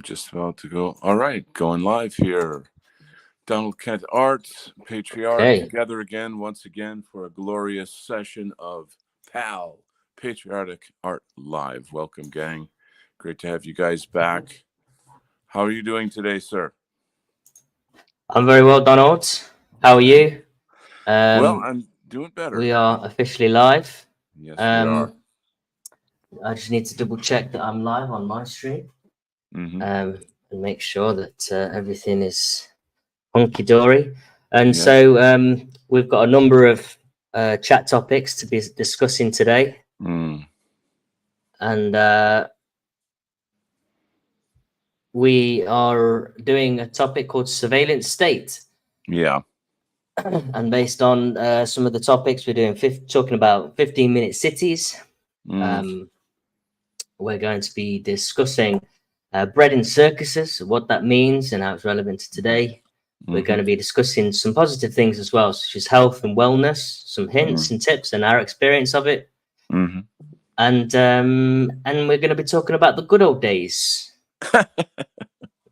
Just about to go. All right, going live here. Donald Kent Arts, Patriotic, Okay. together again, once again, for a glorious session of PAL, Patriotic Art Live. Welcome, gang. Great to have you guys back. How are you doing today, sir? I'm very well, Donald. How are you? Well, Um, I'm doing better. we are officially live. Yes, we are. Um, I just need to double check that I'm live on my stream Mm-hmm. and make sure that everything is hunky dory. And Yes. so we've got a number of chat topics to be discussing today. Mm. And we are doing a topic called surveillance state. Yeah. And based on some of the topics, we're doing talking about 15-minute cities. Mm. Um, we're going to be discussing bread and circuses, what that means and how it's relevant to today. We're Mm-hmm. going to be discussing some positive things as well, such as health and wellness, some hints and tips and our experience of it. Mm-hmm. And we're going to be talking about the good old days.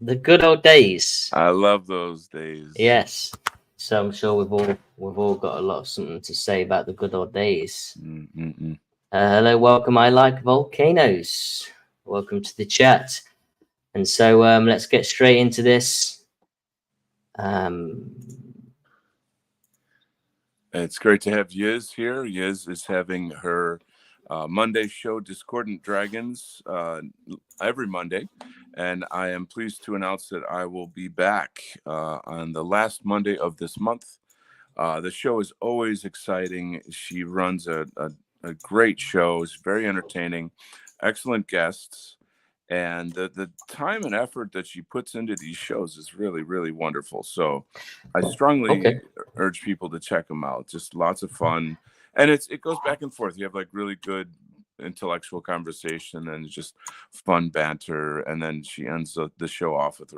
The good old days. I love those days. Yes. So I'm sure we've all got a lot of something to say about the good old days. Mm-mm-mm. Hello, welcome. I like volcanoes. Welcome to the chat. And so let's get straight into this. It's great to have Yiz here. Yiz is having her Monday show, Discordant Dragons, every Monday. And I am pleased to announce that I will be back on the last Monday of this month. The show is always exciting. She runs a great show. It's very entertaining, excellent guests. And the time and effort that she puts into these shows is really, really wonderful. So I strongly Okay. urge people to check them out. Just lots of fun. And it goes back and forth. You have like really good intellectual conversation and just fun banter. And then she ends the show off with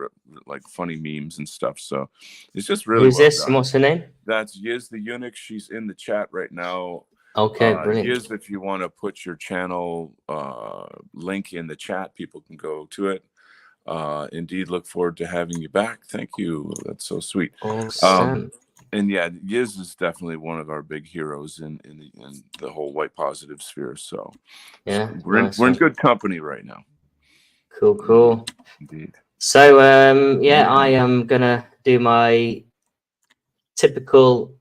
like funny memes and stuff. So it's just really Who's well this and done. what's her name? That's Yiz the Eunuch. She's in the chat right now. Okay, brilliant. Yiz, if you want to put your channel link in the chat, people can go to it. Indeed, look forward to having you back. Thank you. That's so sweet. Awesome. And yeah, Yiz is definitely one of our big heroes in the whole white positive sphere. So Yeah, we're nice in one. good company right now. Cool. Indeed. So yeah, I am gonna do my typical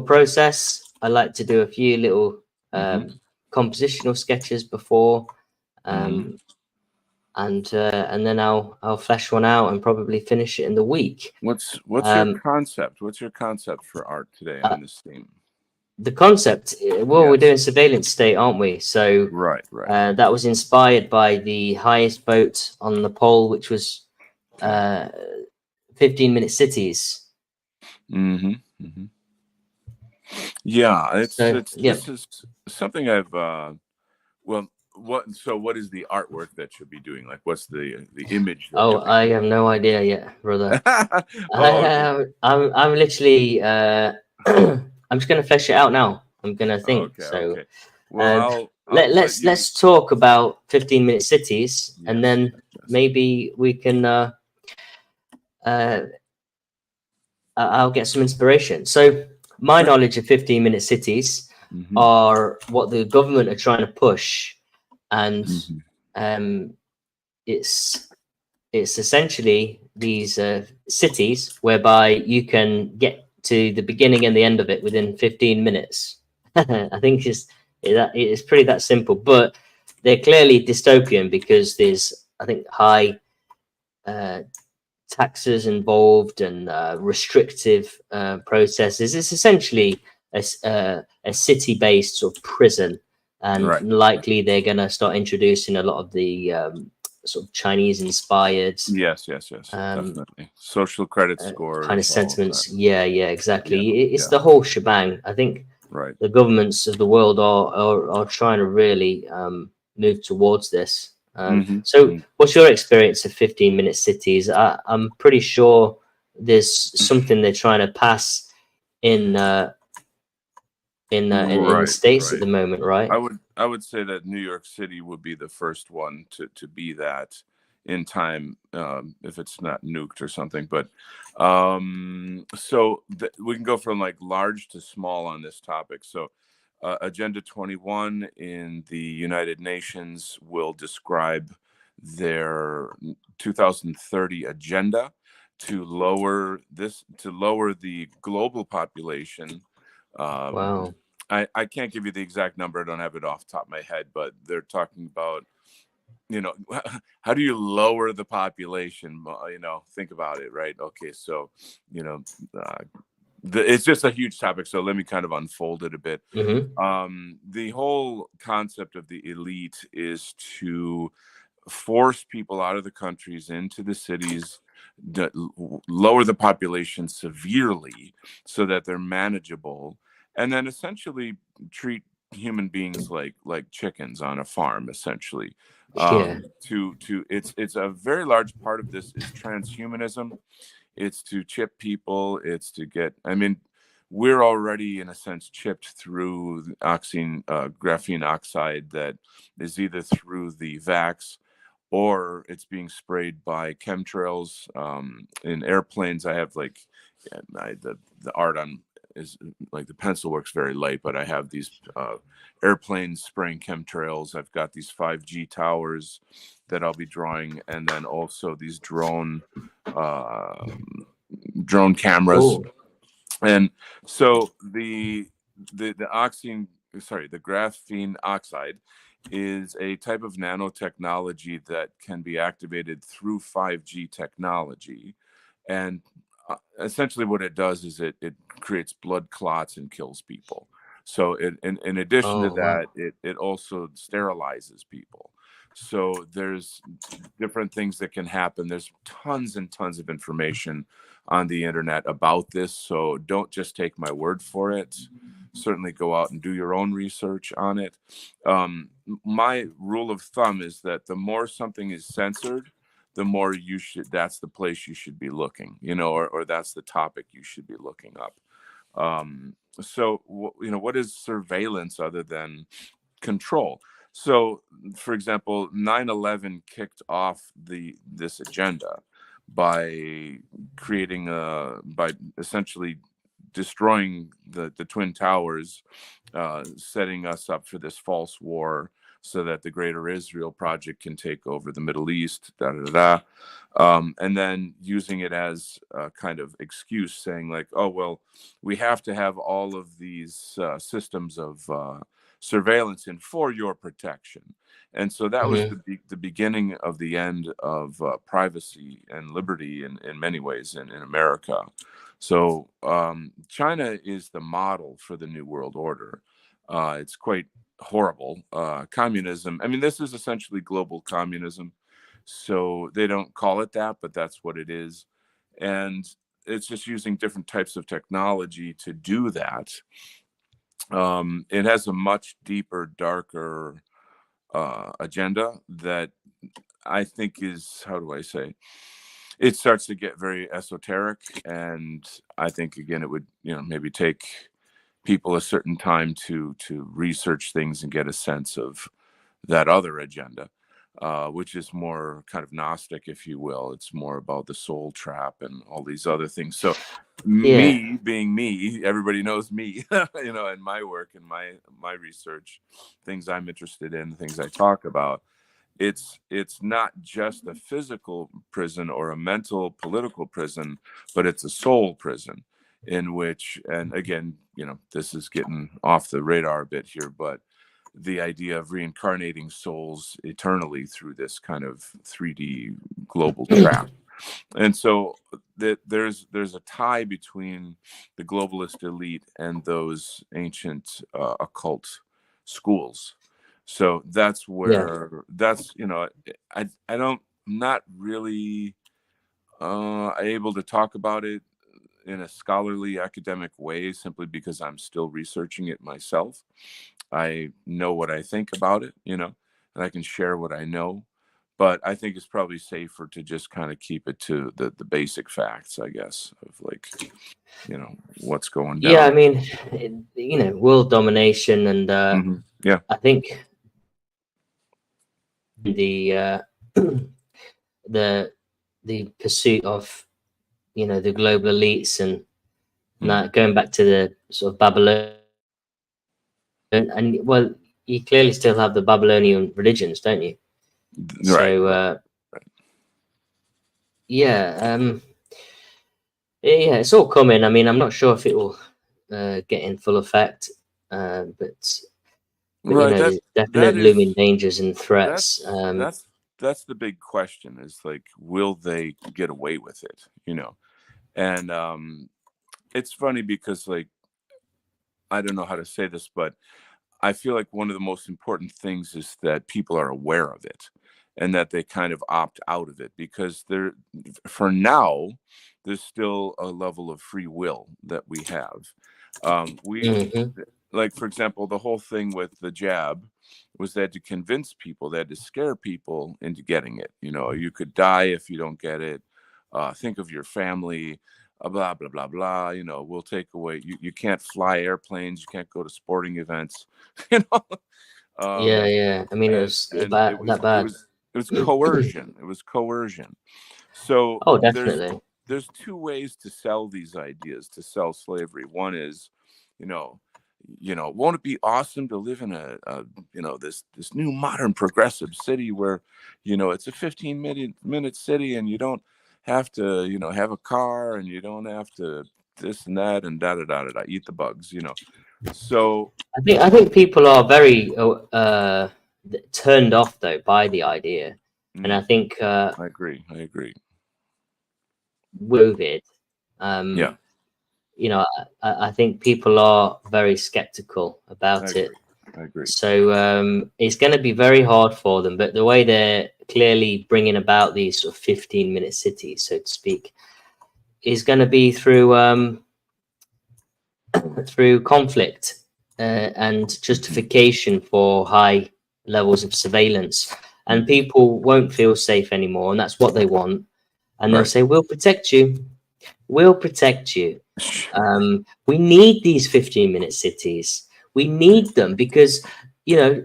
process. I like to do a few little compositional sketches before, and then I'll flesh one out and probably finish it in the week. What's your concept? What's your concept for art today on this theme? The concept, well, we're doing surveillance state, aren't we? So right. That was inspired by the highest vote on the poll, which was 15-minute cities. Yeah, it's yeah. This is something I've well, what is the artwork that you'll be doing? Like, what's the image that you'll be I have no idea yet, brother. okay. I'm literally I'm just gonna flesh it out now. I'm gonna think. Okay. Well, let's talk about 15-minute cities, and then yes. maybe we can I'll get some inspiration. So my knowledge of 15-minute cities are what the government are trying to push, and it's essentially these cities whereby you can get to the beginning and the end of it within 15 minutes. I think it's pretty that simple, but they're clearly dystopian because there's, I think, high taxes involved and restrictive processes. It's essentially a city-based sort of prison, and likely they're going to start introducing a lot of the sort of Chinese-inspired, yes, definitely social credit scores, kind of sentiments. Yeah, exactly. Yeah, it's the whole shebang. I think the governments of the world are trying to really move towards this. So what's your experience of 15-minute cities? I'm pretty sure there's something they're trying to pass in in the Right, States at right. the moment, right? I would say that New York City would be the first one to be that in time, if it's not nuked or something. But we can go from like large to small on this topic. So Agenda 21 in the United Nations will describe their 2030 agenda to lower the global population. um, Wow. I can't give you the exact number. I don't have it off the top of my head, but they're talking about, you know, how do you lower the population? Think about it, right? Okay, so, you know, uh, it's just a huge topic. So let me kind of unfold it a bit. Mm-hmm. The whole concept of the elite is to force people out of the countries into the cities, lower the population severely so that they're manageable, and then essentially treat human beings like chickens on a farm, essentially. Yeah. To It's a very large part of this is transhumanism. It's to chip people. It's to get. I mean, we're already in a sense chipped through the graphene oxide that is either through the vax or it's being sprayed by chemtrails in airplanes. I have like the art on is like the pencil works very light, but I have these airplanes spraying chemtrails. I've got these 5G towers that I'll be drawing, and then also these uh, drone cameras. Oh. And so the the graphene oxide is a type of nanotechnology that can be activated through 5G technology. And essentially what it does is it creates blood clots and kills people. So in addition to Oh that, wow. it also sterilizes people. So there's different things that can happen. There's tons and tons of information on the internet about this. So don't just take my word for it. Certainly go out and do your own research on it. My rule of thumb is that the more something is censored, the more that's the place you should be looking, or that's the topic you should be looking up. What is surveillance other than control? So, for example, 9/11 kicked off this agenda by by essentially destroying the twin towers, setting us up for this false war so that the Greater Israel Project can take over the Middle East, da da da, and then using it as a kind of excuse, saying like, "Oh well, we have to have all of these systems of surveillance in for your protection." And so that was Mm-hmm. the beginning of the end of privacy and liberty in many ways in America. So China is the model for the New World Order. It's quite horrible. Communism, I mean, this is essentially global communism. So they don't call it that, but that's what it is. And it's just using different types of technology to do that. It has a much deeper, darker agenda that I think is, how do I say, it starts to get very esoteric. And I think, again, it would, maybe take people a certain time to research things and get a sense of that other agenda, which is more kind of Gnostic, if you will. It's more about the soul trap and all these other things. So, Yeah. me being me, everybody knows me, and my work and my research, things I'm interested in, things I talk about. It's not just a physical prison or a mental political prison, but it's a soul prison in which, and again, this is getting off the radar a bit here, but the idea of reincarnating souls eternally through this kind of 3D global trap. And so there's a tie between the globalist elite and those ancient occult schools. So that's Yeah. where I don't, I'm not really able to talk about it in a scholarly academic way simply because I'm still researching it myself. I know what I think about it, and I can share what I know. but I think it's probably safer to just kind of keep it to the basic facts, I guess, of like, what's going Yeah, I down. mean, world domination, and Yeah. I think the the the pursuit of the global elites, and Mm. that going back to the sort of Babylon, and well, you clearly still have the Babylonian religions, don't you? Right, So right, right. yeah, yeah, it's all coming. I mean, I'm not sure if it will get in full effect, but Right. there's That definite looming is dangers and threats. that's that's the big question, is like, will they get away with it? And it's funny because, like, I don't know how to say this, but I feel like one of the most important things is that people are aware of it, and that they kind of opt out of it, because for now, there's still a level of free will that we have. We Hmm. Like, for example, the whole thing with the jab was that to convince people, they had to scare people into getting it. You could die if you don't get it. Think of your family. Blah blah blah blah. We'll take away. You can't fly airplanes. You can't go to sporting events. you know Yeah, um yeah. I mean, it and was and bad, that bad. it was coercion. It was coercion. So Oh, there's definitely. there's two ways to sell these ideas, to sell slavery. One is, you know won't it be awesome to live in this new modern progressive city where it's a 15-minute city, and you don't have to have a car, and you don't have to this and that and da da da da da, eat the bugs. So I think people are very turned off though by the idea, and I mm, think I agree. with it, Yeah, um, I think people are very skeptical I about it. agree. I agree. So it's going to be very hard for them. But the way they're clearly bringing about these sort of 15-minute cities, so to speak, is going to be through conflict and Mhm. justification for high levels of surveillance. And Mhm. people won't feel safe anymore, and that's what they want. And they'll Right. say, "We'll protect you. We'll protect you." Sure. We need these 15-minute cities. We Right. need them because,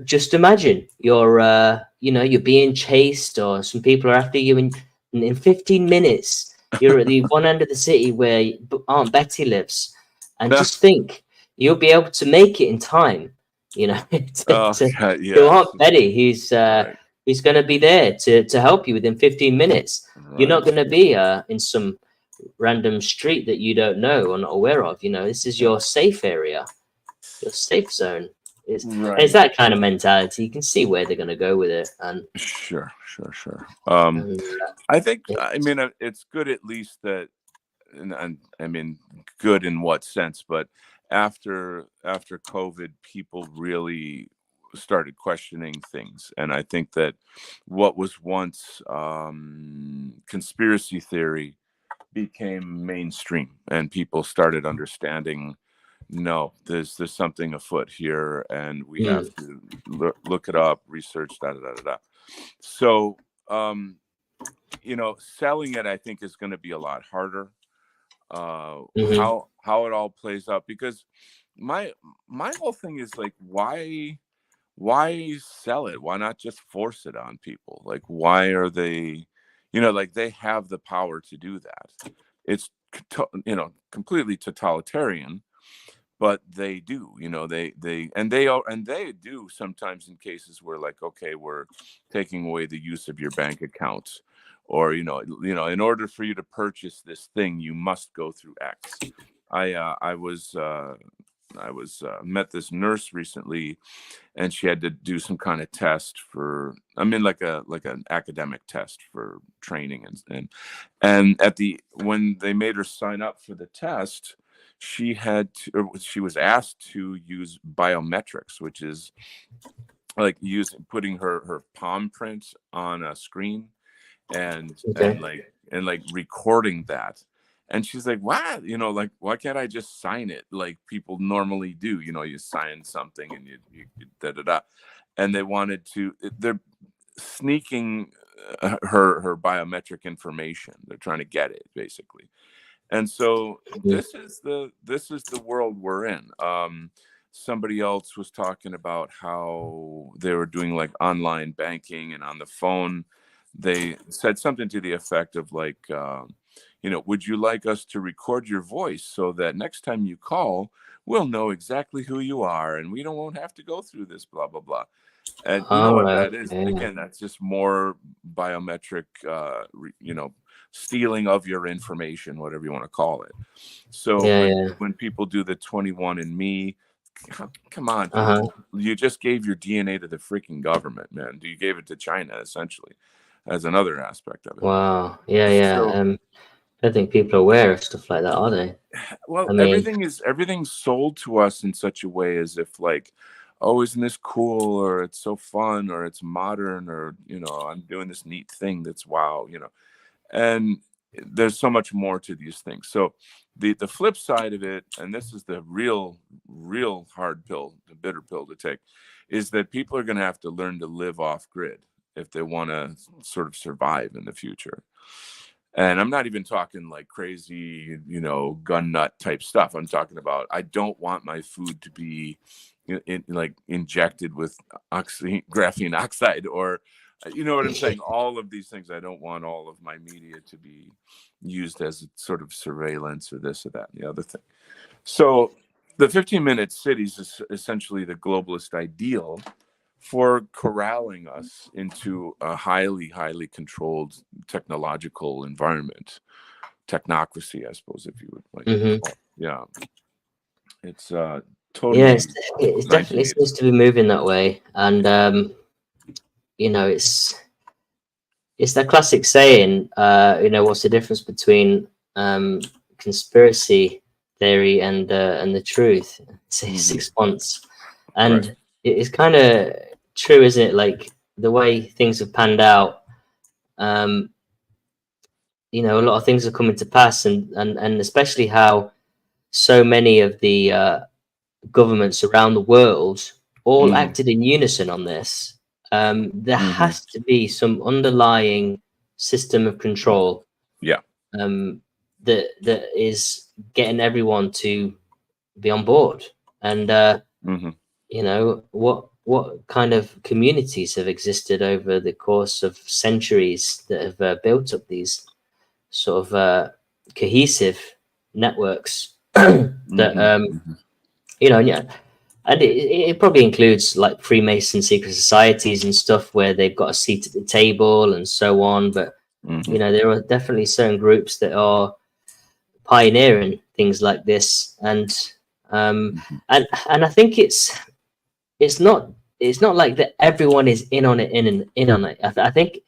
just imagine you're being chased, or some people are after you, and in 15 minutes, you're at the one end of the city where Aunt Betty lives. And just think, you'll be able to make it in time, Oh to, God, to yes. Aunt Betty, who's Right. going to be there to help you within 15 minutes. You're not Right. going to be in some random street that you don't know or not aware of. This is Yeah. your safe area, your safe zone. It's Right. that kind of mentality. You can see where they're going to go with it, Sure. Sure. Sure. and I think, I it's, mean, it's good at least that, and I mean, good in what sense? But after COVID, people really started questioning things, and I think that what was once conspiracy theory became mainstream, and people started understanding, no, there's something afoot here, and we have mm, to look it up, research, da da da da da. So um selling it, I think, is going to be a lot harder. mhm, How it all plays out, because my my whole thing is like, why sell it? Why not just force it on people? Like, why are they, like, they have the power to do that. It's completely totalitarian, but they do. They do sometimes, in cases where, like, okay, we're taking away the use of your bank account, or in order for you to purchase this thing, you must go through X. I met this nurse recently, and she had to do some kind of test for, I mean, like an academic test for training, and at the when they made her sign up for the test, she was asked to use biometrics, which is like putting her palm print on a screen, and okay, like recording that. And she's like, what? Like, why can't I just sign it like people normally do? You sign something, and you da da da. And they wanted to, they're sneaking her biometric information. They're trying to get it basically. And so Mhm. this is the world we're in. Somebody else was talking about how they were doing like online banking, and on the phone they said something to the effect of like, would you like us to record your voice so that next time you call, we'll know exactly who you are and we don't won't have to go through this blah blah blah. And you know All what right. that is? Yeah. Again, that's just more biometric, stealing of your information, whatever you want to call it. So Yeah. when Yeah. when people do the 21 and Me, come on, Uh-huh. people, you just gave your DNA to the freaking government, man. You gave it to China essentially, as another aspect of it. Wow. Yeah. Yeah. So, I don't think people are aware of stuff like that, are they? well, I mean, everything's sold to us in such a way as if like, oh, isn't this cool, or it's so fun, or it's modern, or I'm doing this neat thing that's wow. And there's so much more to these things. So the flip side of it, and this is the real hard pill, the bitter pill to take, is that people are going to have to learn to live off grid if they want to sort of survive in the future. And I'm not even talking like crazy, gun nut type stuff. I'm talking about, I don't want my food to be like injected with graphene oxide, or you know what I'm saying? All of these things. I don't want all of my media to be used as sort of surveillance or this or that and the other thing. So the 15-minute cities is essentially the globalist ideal for corralling us into a highly controlled technological environment. Technocracy, I suppose, if you would like to mhm. call it. Yeah. It's Yeah, totally it definitely 1980s. seems to be moving that way, and it's that classic saying, what's the difference between conspiracy theory and the truth? Say Hmm. 6 months, Right. and it's kind of true, isn't it? Like the way things have panned out, um, a lot of things are coming to pass, and especially how so many of the governments around the world all Hmm. acted in unison on this. There Hmm. has to be some underlying system of control Yeah. that is getting everyone to be on board. And Hmm. what kind of communities have existed over the course of centuries that have built up these sort of cohesive networks that Hmm. Hmm. yeah, and it probably includes like Freemason secret societies and stuff where they've got a seat at the table and so on. But Hmm. there are definitely certain groups that are pioneering things like this, um, Hmm. and I think it's not it's not like that everyone is in on it, in on it. I think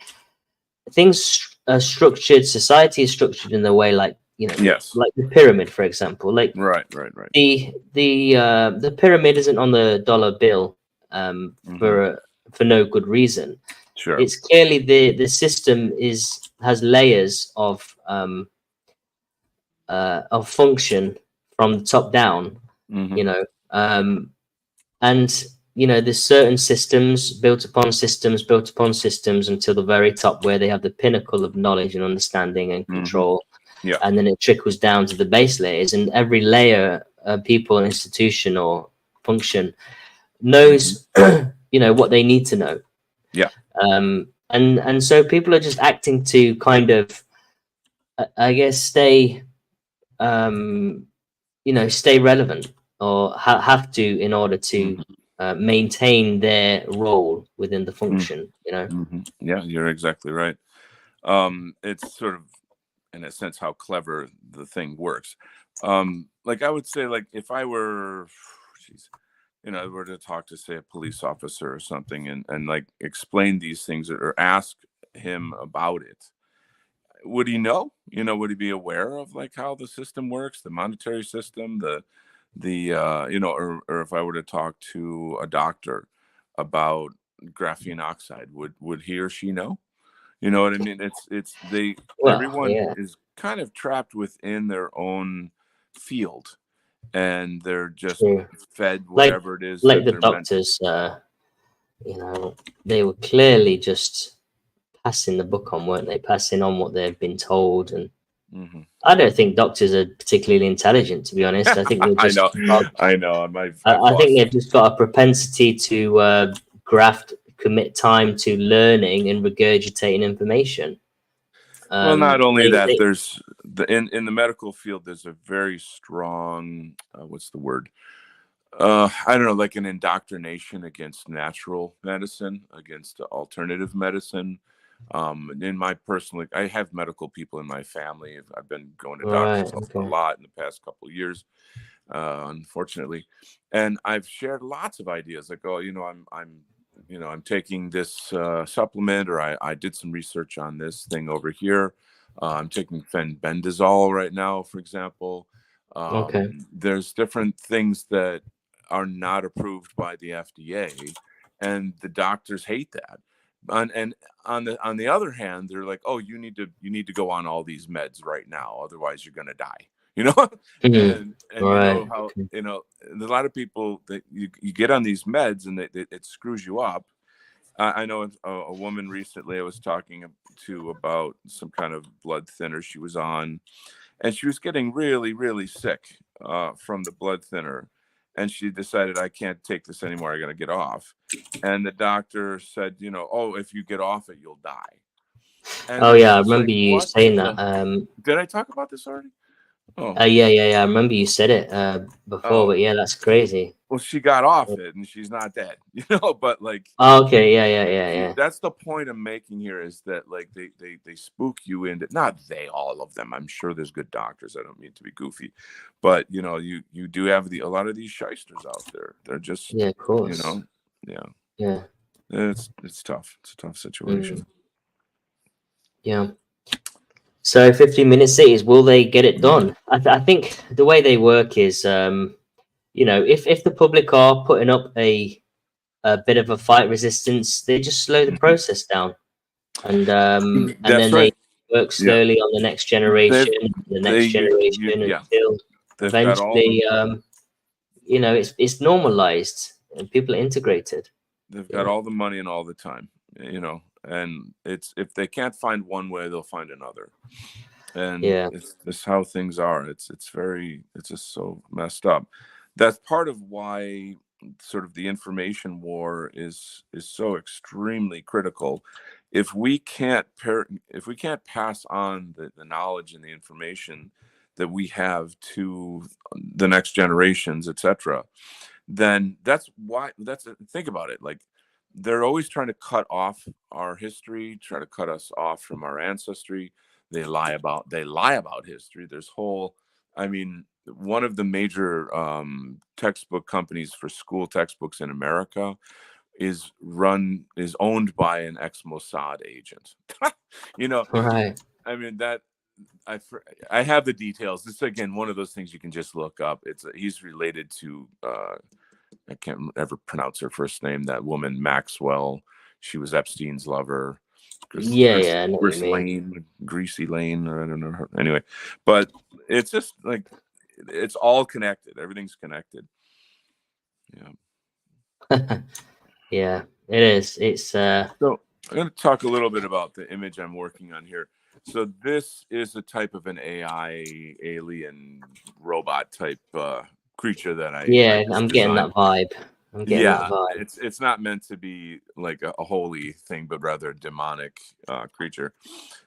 things are structured. Society is structured in the way like Yes. like the pyramid, for example. Like Right. Right. Right. the pyramid isn't on the dollar bill Hmm. for no good reason. Sure. It's clearly the system has layers of function from the top down, Hmm. you know, and there's certain systems built upon systems built upon systems until the very top where they have the pinnacle of knowledge and understanding and Hmm. control, Yeah. and then it trickles down to the base layers, and every layer, people, institution, or function Hmm. knows what they need to know, Yeah. and so people are just acting to kind of I guess um stay relevant, or have to, in order to Hmm. maintain their role within the function. Hmm. Yeah, you're exactly right. It's sort of, in a sense, how clever the thing works. Like I would say, like if I were, geez, were to talk to, say, a police officer or something, and like explain these things, or ask him about it, would he know? Would he be aware of like how the system works, the monetary system, or if I were to talk to a doctor about graphene oxide, would he or she know? You know what I mean? Well, Everyone yeah, is kind of trapped within their own field, and they're just true. fed like whatever it is like that the they're meant. doctors, they were clearly just passing the book on, weren't they? Passing on what they've been told. And Hmm. I don't think doctors are particularly intelligent, to be honest. I think they're I just know, I know. I've I think lost. they've just got a propensity to commit time to learning and regurgitating information. Well, not only that, They there's in the medical field, there's a very strong what's the word? I don't know, like an indoctrination against natural medicine, against alternative medicine. In my personal, I have medical people in my family. I've been going to right, doctors a okay, lot in the past couple of years, unfortunately, and I've shared lots of ideas. Like, oh, I'm taking this supplement, or I did some research on this thing over here. I'm taking fenbendazole right now, for example. okay. There's different things that are not approved by the FDA, and the doctors hate that. And on the other hand, they're like, oh, you need to go on all these meds right now, otherwise you're gonna die. You know, Mhm. and you Right, know how okay. there's a lot of people that you get on these meds and it screws you up. I know a woman recently I was talking to about some kind of blood thinner she was on, and she was getting really, really sick from the blood thinner, and she decided, I can't take this anymore. I got to get off. And the doctor said, oh, if you get off it, you'll die. And Oh I was yeah, I just remember like, you what saying that. the? Did I talk about this already? Oh, Yeah. I remember you said it before, oh. but yeah, that's crazy. Well, she got off it, and she's not dead, But like, Oh, okay, yeah. that's the point I'm making here, is that like they spook you into, not they, all of them. I'm sure there's good doctors. I don't mean to be goofy, but you do have a lot of these shysters out there. They're just, Yeah, of you course. know, yeah. Yeah. It's tough. It's a tough Mm, situation. yeah. So 15-minute cities, will they get it done? I think the way they work is, if the public are putting up a bit of a fight resistance, they just slow the Mhm. process down, and That's then they right. work Yeah, slowly on the next they've generation, the they next you generation yeah, until they've got all the eventually, it's normalized and people are integrated. they've You got know? all the money and all the time, and it's, if they can't find one way, they'll find another. And Yeah. it's how things are. It's just so messed up. That's part of why sort of the information war is so extremely critical. If we can't pass on the knowledge and the information that we have to the next generations, etc., then think about it. Like, they're always trying to cut off our history, try to cut us off from our ancestry. They lie about history. There's whole, I mean, one of the major textbook companies for school textbooks in America is owned by an ex-Mossad agent. you know Right. I mean, that I have the details. This, again, one of those things you can just look up. He's related to I can't ever pronounce her first name. That woman Maxwell. She was Epstein's lover. Yeah, I know what you mean. Greasy Lane, or I don't know her. Anyway, but it's just like it's all connected. Everything's connected. Yeah. Yeah, it is. It's So I'm going to talk a little bit about the image I'm working on here. So this is a type of an AI alien robot type creature that I yeah, just I'm getting designed. that vibe. I'm getting that Yeah, vibe. it's not meant to be like a holy thing, but rather a demonic creature.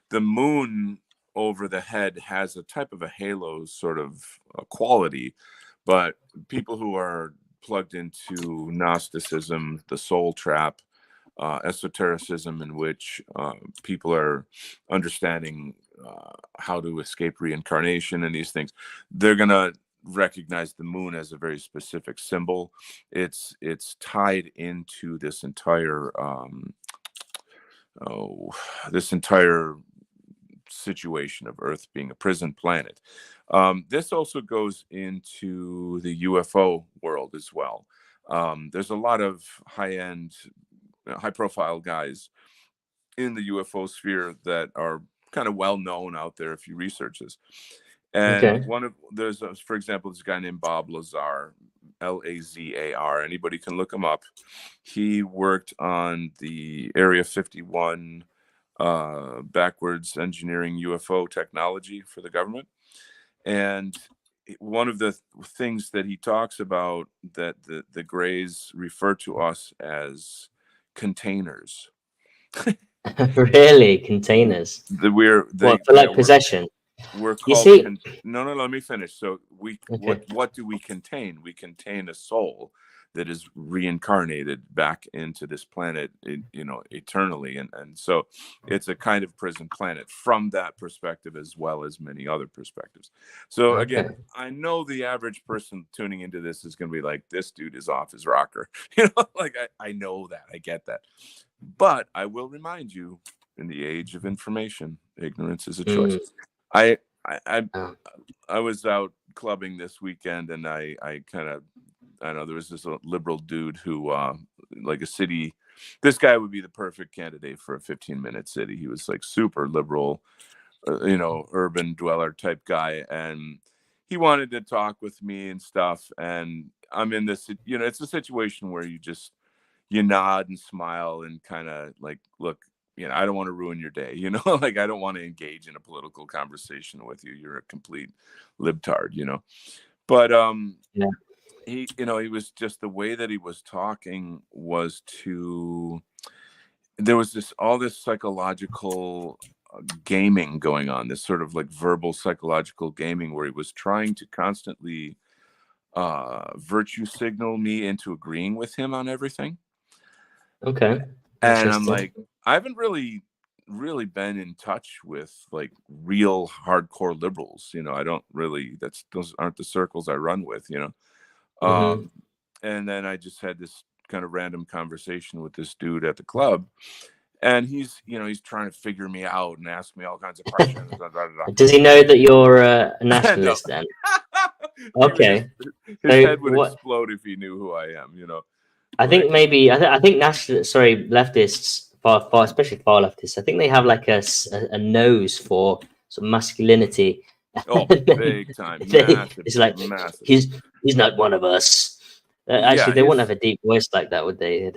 The moon over the head has a type of a halo sort of quality, but people who are plugged into Gnosticism, the soul trap, esotericism, in which people are understanding how to escape reincarnation and these things, they're gonna recognize the moon as a very specific symbol. It's tied into oh, this entire situation of Earth being a prison planet. This also goes into the UFO world as well. There's a lot of high profile guys in the UFO sphere that are kind of well known out there if you research this. And Okay. for example, this guy named Bob Lazar, Lazar. Anybody can look him up. He worked on the Area 51 backwards engineering UFO technology for the government. And one of the things that he talks about, that the Greys refer to us as containers. Really, containers? What, for like possession? We're You called see, no, let me finish. So okay. what do we contain? We contain a soul that is reincarnated back into this planet, eternally. And so it's a kind of prison planet from that perspective, as well as many other perspectives. So again, Okay. I know the average person tuning into this is going to be like, this dude is off his rocker. Like I know that, I get that. But I will remind you, in the age of information, ignorance is a choice. Mm. I I Oh. I was out clubbing this weekend, and I know there was this liberal dude who, like a city, this guy would be the perfect candidate for a 15-minute city. He was like super liberal, urban dweller type guy, and he wanted to talk with me and stuff. And I'm in this, it's a situation where you nod and smile and kind of like, look, I don't want to ruin your day, like I don't want to engage in a political conversation with you. You're a complete libtard. But Yeah. he was just, the way that he was talking was there was all this psychological gaming going on, this sort of like verbal psychological gaming, where he was trying to constantly virtue signal me into agreeing with him on everything. Okay. And I'm Interesting. like, I haven't really been in touch with like real hardcore liberals. I don't really, those aren't the circles I run with. Mm-hmm. And then I just had this kind of random conversation with this dude at the club, and he's trying to figure me out and ask me all kinds of questions. Does he know that you're a No. nationalist then? his, Okay. his So head would what? explode if he knew who I am. I think Like, maybe I think national, sorry, leftists, far, especially far leftists. I think they have like a nose for sort of masculinity. oh, big time, It's like massive. he's not one of us. Actually, Yeah, they wouldn't have a deep voice like that, would they?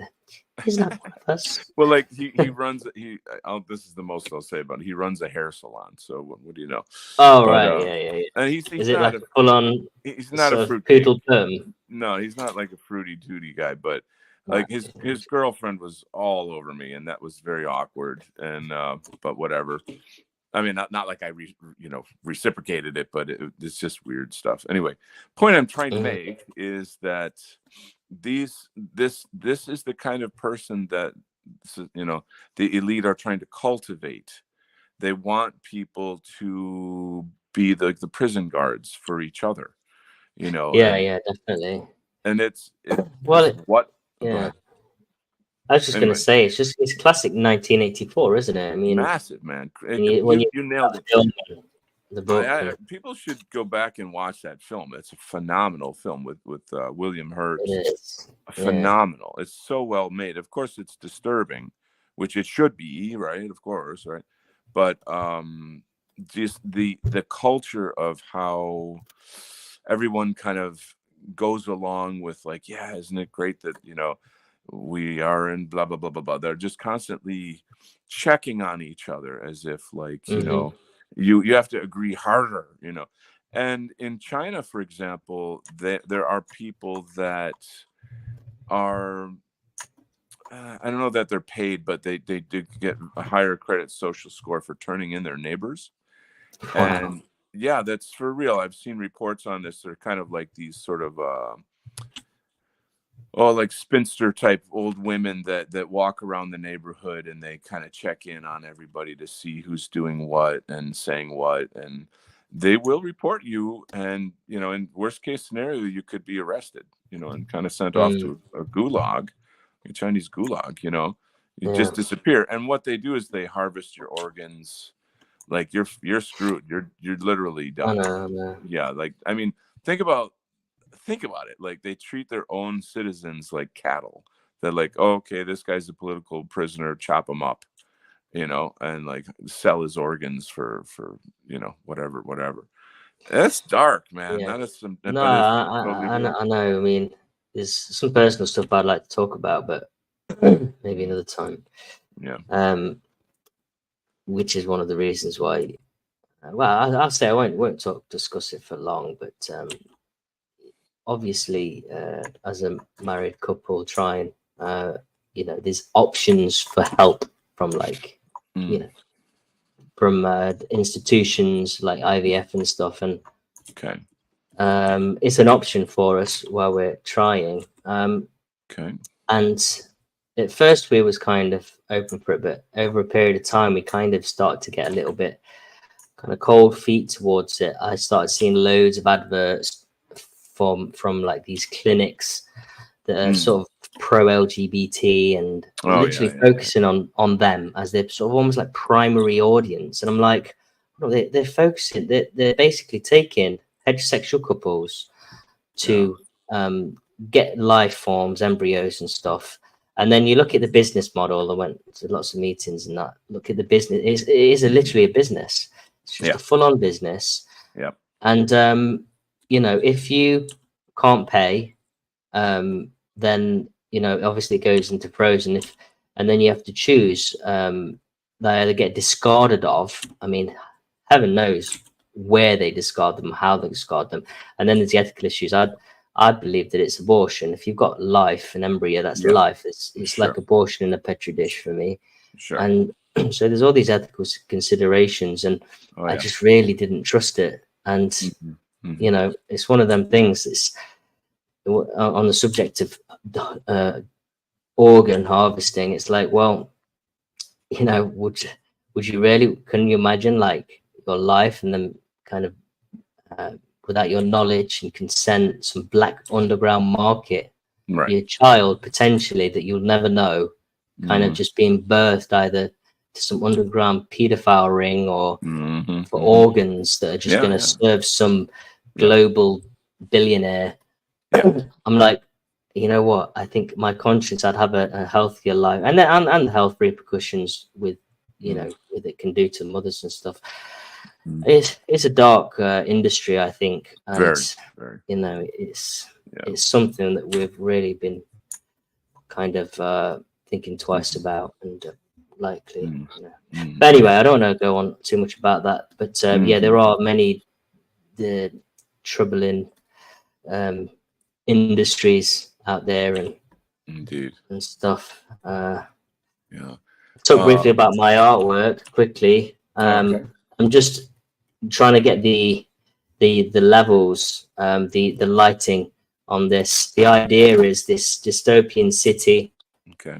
He's not one of us. well, like he runs. This is the most I'll say about it. He runs a hair salon. So what do you know? Oh But right, yeah. and Is he's it not like a full on a sort of fruitcake. poodle perm? No, he's not like a fruity tooty guy. But like Right. his girlfriend was all over me, and that was very awkward. And but whatever. I mean, not like I reciprocated it, but it's just weird stuff. Anyway, point I'm trying to make is that this is the kind of person that the elite are trying to cultivate. They want people to be the prison guards for each other, and Yeah, definitely. it's Well, what oh, go yeah. ahead. I was just going to Anyway, say, it's classic 1984, isn't it? I mean, massive, man. when you You nailed it. film the book, People should go back and watch that film. It's a phenomenal film with William Hurt. it is. Yeah. Phenomenal. It's so well made. Of course, it's disturbing, which it should be, right? Of course, right? But just the culture of how everyone kind of goes along with, like, yeah, isn't it great that we are in blah blah blah blah blah. They're just constantly checking on each other, as if like Hmm. you have to agree harder. And in China, for example, there are people that are I don't know that they're paid, but they do get a higher credit social score for turning in their neighbors. Wow. And yeah, that's for real. I've seen reports on this. They're kind of like these sort of like spinster type old women that walk around the neighborhood, and they kind of check in on everybody to see who's doing what and saying what, and they will report you. And in worst case scenario, you could be arrested, and kind of sent off Mm, to a gulag, a Chinese gulag. You yeah. just disappear. And what they do is they harvest your organs. Like, you're screwed. You're literally I done. know, I know. Yeah, like, I mean, think about it. Like, they treat their own citizens like cattle. They're like, oh, okay, this guy's a political prisoner, chop him up, and like sell his organs for whatever. That's dark, man. Yeah. That is some, No, but it's totally I know. real. I know. I mean, there's some personal stuff I'd like to talk about, but maybe another time. Yeah. Um, which is one of the reasons why. Well, I'll say I won't discuss it for long, but obviously, as a married couple, trying, there's options for help from like, you know, from institutions like IVF and stuff, and Okay. it's an option for us while we're trying. Okay. And at first we was kind of open for it, but over a period of time we kind of started to get a little bit kind of cold feet towards it. I started seeing loads of adverts from like these clinics that are sort of pro LGBT and literally focusing on them as their sort of almost like primary audience. And I'm like, well, they're focusing, they're basically taking heterosexual couples to get life forms, embryos and stuff. And then you look at the business model. I went to lots of meetings and that. Look at the business. It is literally a business. It's just a full-on business. Yeah. And if you can't pay, then obviously it goes into frozen. And then you have to choose. They either get discarded of. I mean, heaven knows where they discard them, how they discard them, and then there's the ethical issues. I believe that it's abortion. If you've got life, an embryo, that's life. It's like abortion in a petri dish for me. Sure. And so there's all these ethical considerations, and I just really didn't trust it. And it's one of them things. It's on the subject of organ harvesting. It's like, well, would you really? Can you imagine like your life and then kind of without your knowledge and consent, some black underground market, your child potentially that you'll never know, kind of just being birthed either to some underground pedophile ring or for organs that are just going to serve some global billionaire. I'm like, you know what? I think my conscience, I'd have a healthier life, and the health repercussions with with it can do to mothers and stuff. It's a dark industry, I think, and very. It's something that we've really been kind of thinking twice about, and likely. But anyway, I don't want to go on too much about that. But there are many the troubling industries out there and and stuff. Talk briefly about my artwork quickly. I'm just trying to get the levels, the lighting on this. The idea is this dystopian city. Okay.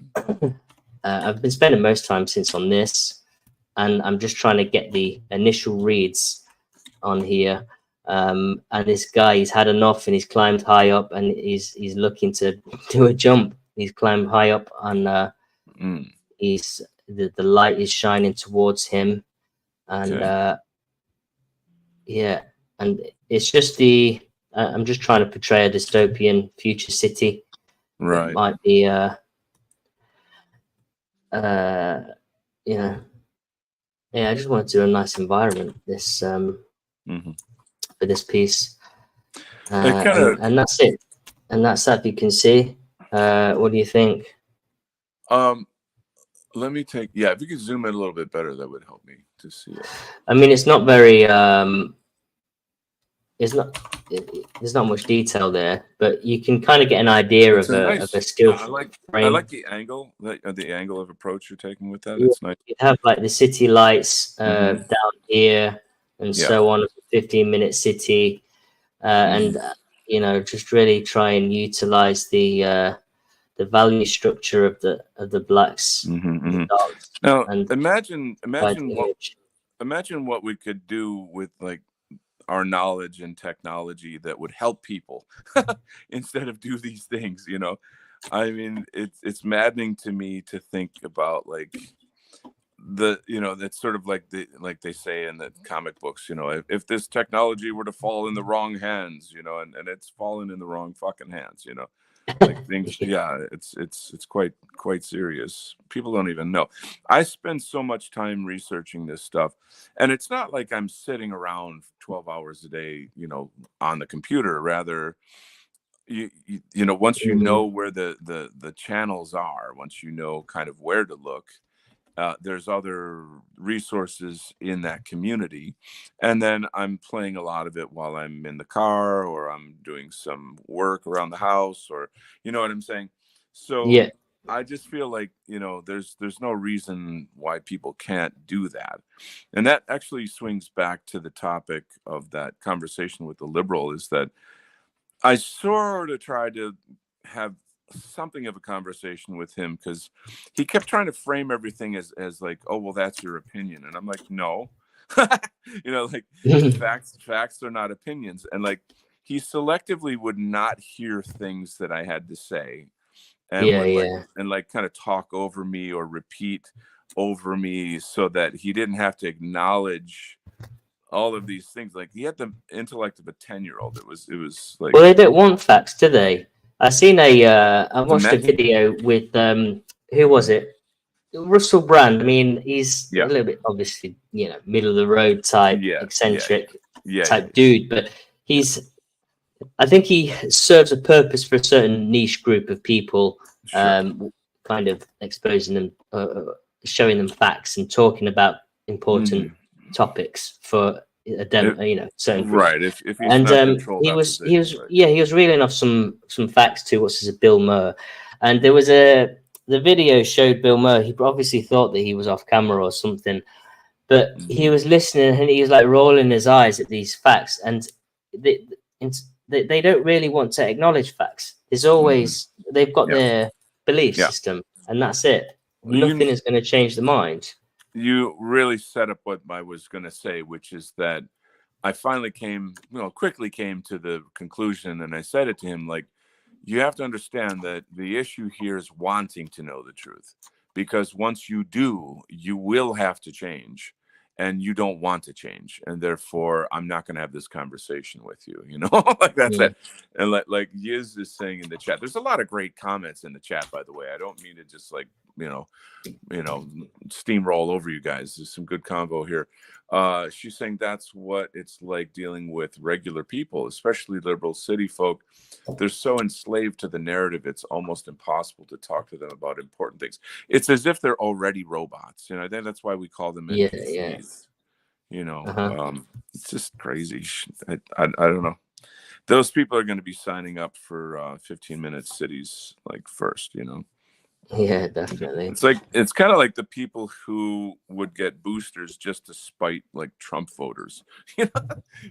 I've been spending most time since on this, and I'm just trying to get the initial reads on here. And this guy, he's had enough, and he's climbed high up, and he's looking to do a jump. He's climbed high up, and he's the light is shining towards him, and and it's just I'm just trying to portray a dystopian future city. Right. It might be I just want to do a nice environment this for this piece, and that's it, and that's that. You can see. What do you think? Let me take. Yeah, if you could zoom in a little bit better, that would help me to see it. I mean, it's not very. There's not much detail there, but you can kind of get an idea of a skill. I like the angle, the angle of approach you're taking with that. Yeah, it's nice. You have like the city lights down here, and so on. 15-minute city, and just really try and utilize the value structure of the blacks. Now, imagine what we could do with like our knowledge and technology that would help people instead of do these things. I mean, it's maddening to me to think about like that's sort of like they say in the comic books, if this technology were to fall in the wrong hands, and it's fallen in the wrong fucking hands, like things. It's quite serious. People don't even know. I spend so much time researching this stuff, and it's not like I'm sitting around 12 hours a day, on the computer. Rather, once you know where the channels are, once you know kind of where to look, there's other resources in that community, and then I'm playing a lot of it while I'm in the car or I'm doing some work around the house, or you know what I'm saying. So Yeah. I just feel like, there's no reason why people can't do that. And that actually swings back to the topic of that conversation with the liberal, is that I sort of tried to have something of a conversation with him, because he kept trying to frame everything as like, oh well, that's your opinion, and I'm like, no. Like, facts are not opinions. And like, he selectively would not hear things that I had to say, and Yeah, would like, yeah. and like kind of talk over me or repeat over me, so that he didn't have to acknowledge all of these things. Like, he had the intellect of a 10-year-old. It was like Well, they don't want facts, do they? I watched a demented. video with who was it? Russell Brand. I mean, he's a Yeah, little bit obviously, middle of the road type, yeah, yeah, eccentric yeah, yeah, type dude, but he's I think he serves a purpose for a certain niche group of people, sure. kind of exposing them, showing them facts and talking about important Hmm. topics for certain groups. Right. If he's And not controlled he was opposition, right? yeah, he was reeling off some facts to what's his Bill Maher, and there was the video showed Bill Maher. He obviously thought that he was off camera or something, but he Hmm. was listening and he was like rolling his eyes at these facts, and they, they don't really want to acknowledge facts. There's Hmm. always they've got Yeah, their belief yeah. system, and that's it. Nothing You is going to change the mind. you really set up what I was going to say, which is that I finally quickly came to the conclusion, and I said it to him, like, you have to understand that the issue here is wanting to know the truth, because once you do, you will have to change, and you don't want to change, and therefore I'm not going to have this conversation with you. Like, that's Yeah, it. And like Yiz is saying in the chat, there's a lot of great comments in the chat, by the way. I don't mean to just like, you know, steamroll over you guys. There's some good convo here. She's saying that's what it's like dealing with regular people, especially liberal city folk. They're so enslaved to the narrative, it's almost impossible to talk to them about important things. It's as if they're already robots. I think that's why we call them yeah, yeah. NPCs. You know, Uh-huh. it's just crazy. I don't know. Those people are going to be signing up for 15-minute cities like first. Yeah, definitely. It's kind of like the people who would get boosters just to spite like Trump voters. you know,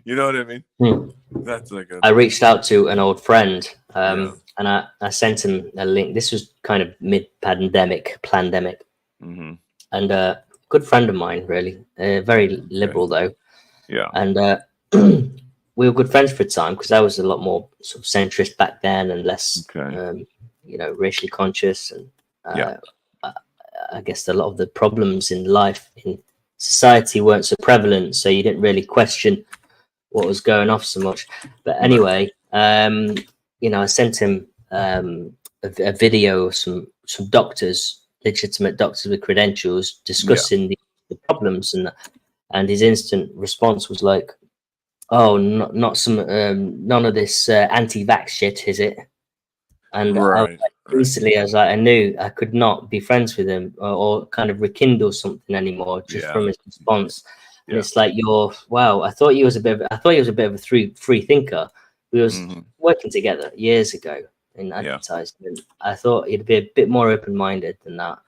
you know what I mean? Hmm. That's like a I reached out to an old friend, yeah. and I sent him a link. This was kind of pandemic, Hmm. and good friend of mine, really, very Okay. liberal though, Yeah. and we were good friends for a time because I was a lot more sort of centrist back then and less, Okay. racially conscious, and Yeah. uh, I, I guess a lot of the problems in life in society weren't so prevalent, so you didn't really question what was going off so much. But Right. anyway, I sent him a video of some doctors, legitimate doctors with credentials, Yeah. discussing the problems, and his instant response was like, "Oh, not some none of this anti-vax shit, is it?" And I was Right. like, Right. instantly, I was like, I knew I could not be friends with him, or kind of rekindle something anymore just Yeah. from his response. And Yeah. it's like, wow, I thought he was a bit of a free thinker. We was Hmm. working together years ago in Yeah. advertising. I thought he'd be a bit more open-minded than that.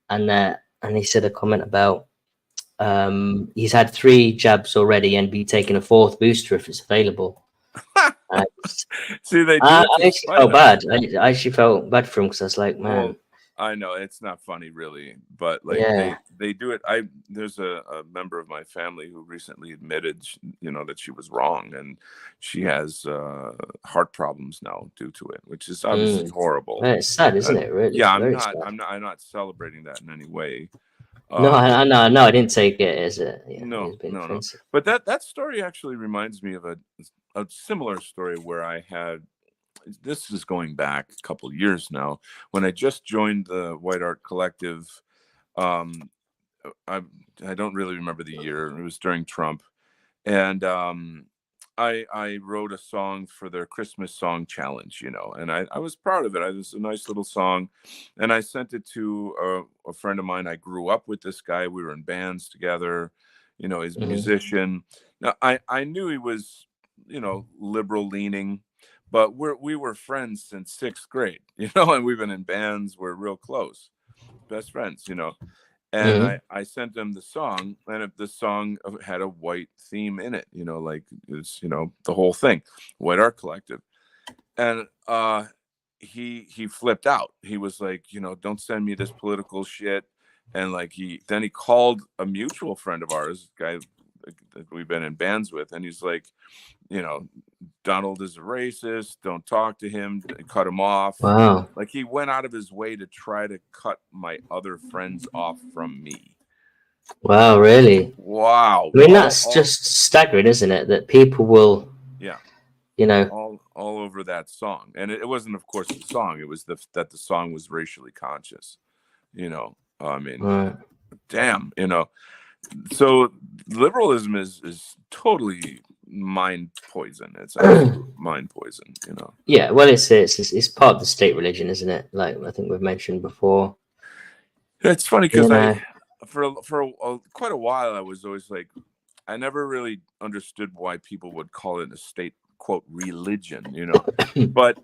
And he said a comment about he's had 3 jabs already and be taking a 4th booster if it's available. Uh, See, they do I it to actually spite felt us. bad. I actually felt bad for him because I was like, man, Well, I know it's not funny really, but like yeah, they do it. There's a member of my family who recently admitted, that she was wrong, and she has heart problems now due to it, which is obviously mm. horrible. Man, it's sad, isn't it? Really, Yeah, I'm very not sad. I'm not I'm not celebrating that in any way. No, But I didn't take it as no, as being no, no. offensive. But that story actually reminds me of a similar story where I had. This is going back a couple years now, when I just joined the White Art Collective. Um, I I don't really remember the year. It was during Trump, and I wrote a song for their Christmas song challenge, you know, and I was proud of it. It was a nice little song, and I sent it to a friend of mine. I grew up with this guy. We were in bands together. You know, he's a Hmm. musician. Now I knew he was, you know, liberal leaning, but we were friends since sixth grade, you know, and we've been in bands. We're real close, best friends, you know. And Hmm. I sent him the song, and the song had a white theme in it, you know, like it's, you know, the whole thing, White Art Collective. And he flipped out. He was like, you know, don't send me this political shit. And like he called a mutual friend of ours, guy that we've been in bands with, and he's like, you know, Donald is a racist. Don't talk to him. Cut him off. Wow. Like he went out of his way to try to cut my other friends off from me. Wow, really? Wow. I mean, that's just staggering, isn't it? That people will, Yeah, you know, all over that song. And it wasn't, of course, the song. It was that the song was racially conscious. You know, I mean, right. damn. You know, so liberalism is totally mind poison. It's absolute mind poison. You know. Yeah, well, it's part of the state religion, isn't it? Like I think we've mentioned before. It's funny You because know. quite a while I was always like, I never really understood why people would call it a state quote religion, you know, but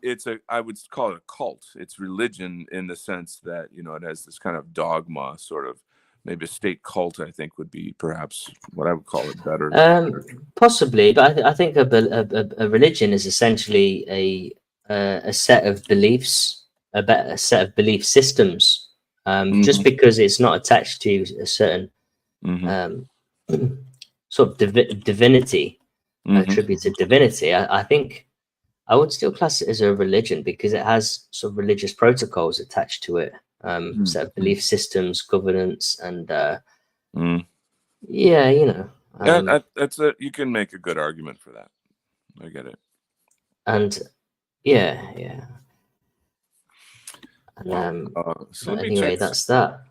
I would call it a cult. It's religion in the sense that, you know, it has this kind of dogma, sort of. Maybe a state cult, I think, would be perhaps what I would call it better. Possibly, but I think a religion is essentially a set of beliefs, a set of belief systems. Just Hmm. because it's not attached to a certain Hmm. um, sort of divinity, Hmm. attributed divinity, I think I would still class it as a religion because it has sort of religious protocols attached to it, set of belief systems, governance, and Hmm. yeah, you know, Yeah, that's you can make a good argument for that. I get it. and yeah, yeah. And Wow. So let me anyway, check. that's that.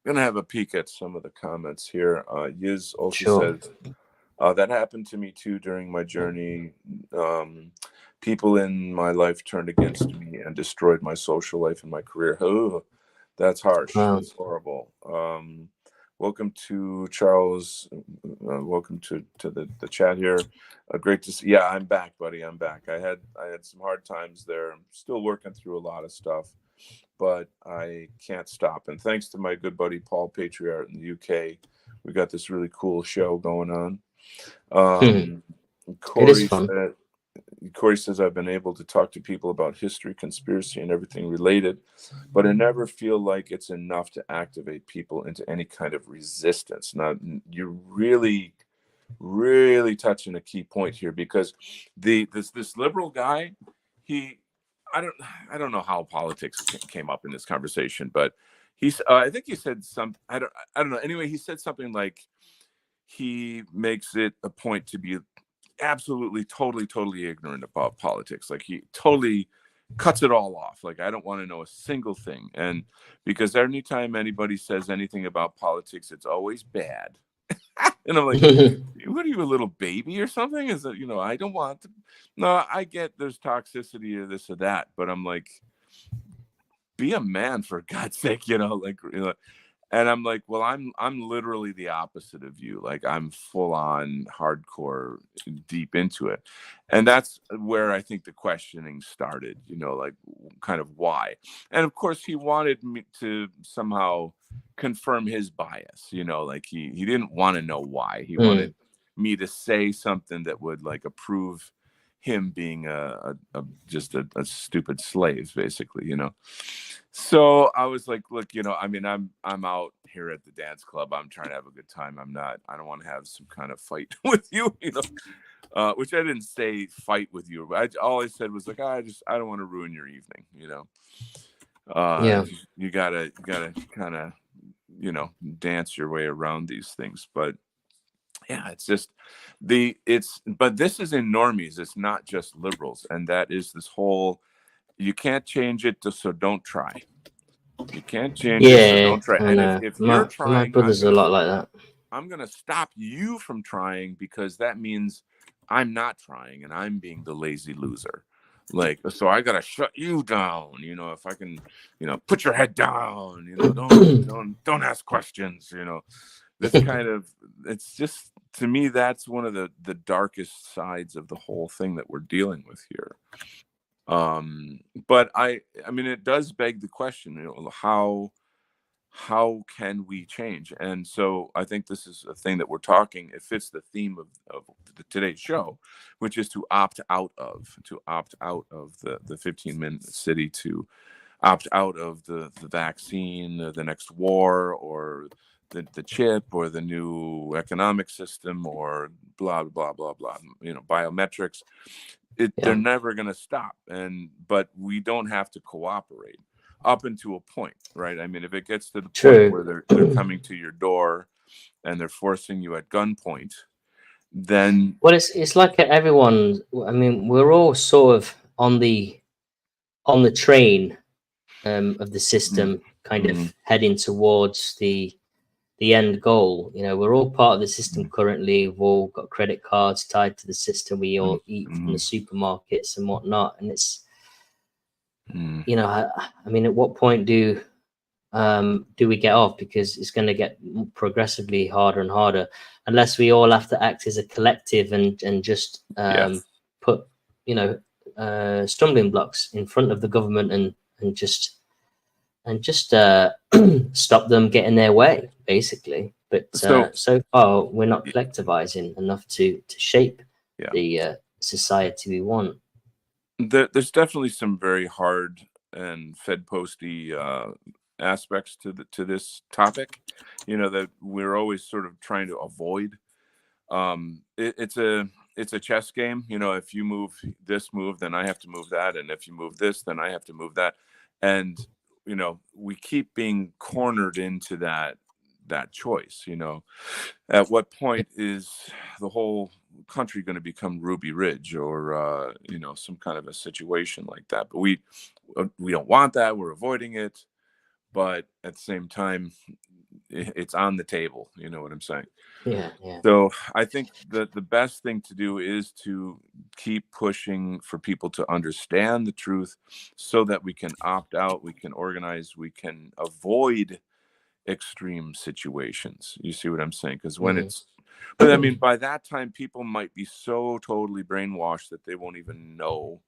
Gonna have a peek at some of the comments here. Yiz also Sure. says that happened to me too during my journey. Um, People in my life turned against me and destroyed my social life and my career. Oh, that's harsh. Wow. That's horrible. Welcome to Charles. Welcome to the chat here. Great to see. Yeah, I'm back, buddy. I'm back. I had some hard times there. I'm still working through a lot of stuff, but I can't stop. And thanks to my good buddy Paul Patriot in the UK, we got this really cool show going on. It Um, is Corey fun. said, Corey says, I've been able to talk to people about history, conspiracy, and everything related, but I never feel like it's enough to activate people into any kind of resistance. Now, you're really, really touching a key point here because this liberal guy, he, I don't, I don't know how politics came up in this conversation, but I think he said I don't know. Anyway, he said something like he makes it a point to be absolutely totally ignorant about politics. Like he totally cuts it all off. Like I don't want to know a single thing. And because anytime anybody says anything about politics, it's always bad. And I'm like, what are you, a little baby or something? Is that, you know, I don't want to. No, I get there's toxicity or this or that, but I'm like, be a man for God's sake, you know, like, you know. And I'm like, well, I'm literally the opposite of you. Like I'm full on hardcore deep into it. And that's where I think the questioning started, you know, like kind of why. And of course he wanted me to somehow confirm his bias, you know, like he didn't want to know why. He Mm. wanted me to say something that would like approve him being just a stupid slave, basically, you know. So I was like, look, you know, I mean, I'm out here at the dance club. I'm trying to have a good time. I don't want to have some kind of fight with you, you know. Which I didn't say fight with you, but all I said was like, I don't want to ruin your evening, you know. Yeah. You gotta kind of, you know, dance your way around these things. But yeah, it's just but this is in normies. It's not just liberals, and that is this whole you can't change it, so don't try. You can't change it, so Yeah. don't try. I And know. if you're My trying, brother's a lot like that. I'm gonna stop you from trying because that means I'm not trying and I'm being the lazy loser. Like, so I gotta shut you down. If I can, put your head down. Don't ask questions. This kind of, it's just, to me, that's one of the darkest sides of the whole thing that we're dealing with here. But I mean, it does beg the question, how can we change? And so I think this is a thing that we're talking, it fits the theme of today's show, which is to opt out of the 15-minute city, to opt out of the vaccine, the next war, or the chip, or the new economic system, or blah blah blah blah, biometrics. They're Yeah, never going to stop, but we don't have to cooperate up until a point, right? I mean, if it gets to the point true. where they're coming to your door and they're forcing you at gunpoint, then Well, it's like everyone. I mean, we're all sort of on the train of the mm, system, kind of mm, heading towards the end goal. You know, we're all part of the system mm, currently. We've all got credit cards tied to the system. We mm, all eat from the mm, supermarkets and whatnot. And it's, mm, you know, I mean, at what point do we get off? Because it's going to get progressively harder and harder unless we all have to act as a collective and just yes. put, you know, stumbling blocks in front of the government and just stop them getting their way, basically. But So so far, we're not collectivizing enough to shape yeah, the society we want. there's definitely some very hard and Fed posty aspects to this topic, that we're always sort of trying to avoid. It's a chess game. If you move this move, then I have to move that, and if you move this, then I have to move that, and we keep being cornered into that choice. At what point is the whole country going to become Ruby Ridge, or some kind of a situation like that? But we don't want that. We're avoiding it, but at the same time, it's on the table. You know what I'm saying? Yeah, yeah, So I think that the best thing to do is to keep pushing for people to understand the truth, so that we can opt out, we can organize, we can avoid extreme situations. You see what I'm saying? Because mm. but I mean, by that time, people might be so totally brainwashed that they won't even know,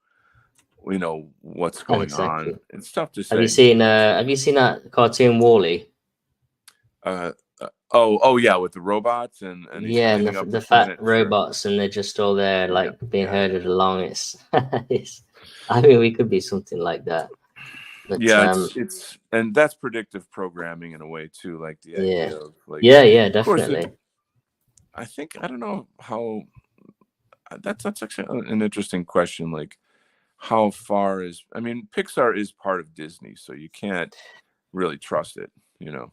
what's going on. Exactly. It's tough to Have you say. seen that cartoon Wally? Uh, oh yeah, with the robots, and he's Yeah, and cleaning up the the fat planet. Sure. robots, and they're just all there, Yeah, like being yeah, yeah. herded along. It's. I mean, we could be something like that, but Yeah, and that's predictive programming in a way too, like the yeah, idea of, like, yeah, yeah, of course, definitely. I don't know how, that's actually an interesting question. Like, how far is, I mean, Pixar is part of Disney, so you can't really trust it, you know.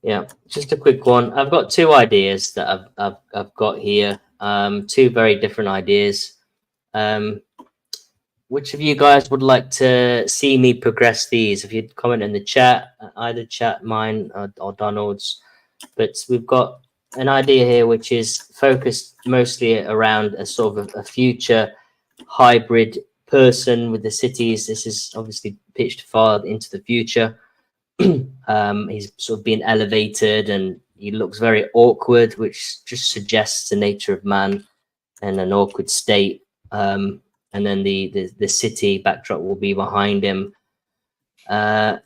Yeah, just a quick one. I've got two ideas that I've got here. Two very different ideas. Um, which of you guys would like to see me progress these? If you'd comment in the chat, either chat mine or Donald's. But we've got an idea here which is focused mostly around a sort of a future hybrid person with the cities. This is obviously pitched far into the future. He's sort of been elevated and he looks very awkward, which just suggests the nature of man and an awkward state. And then the city backdrop will be behind him. And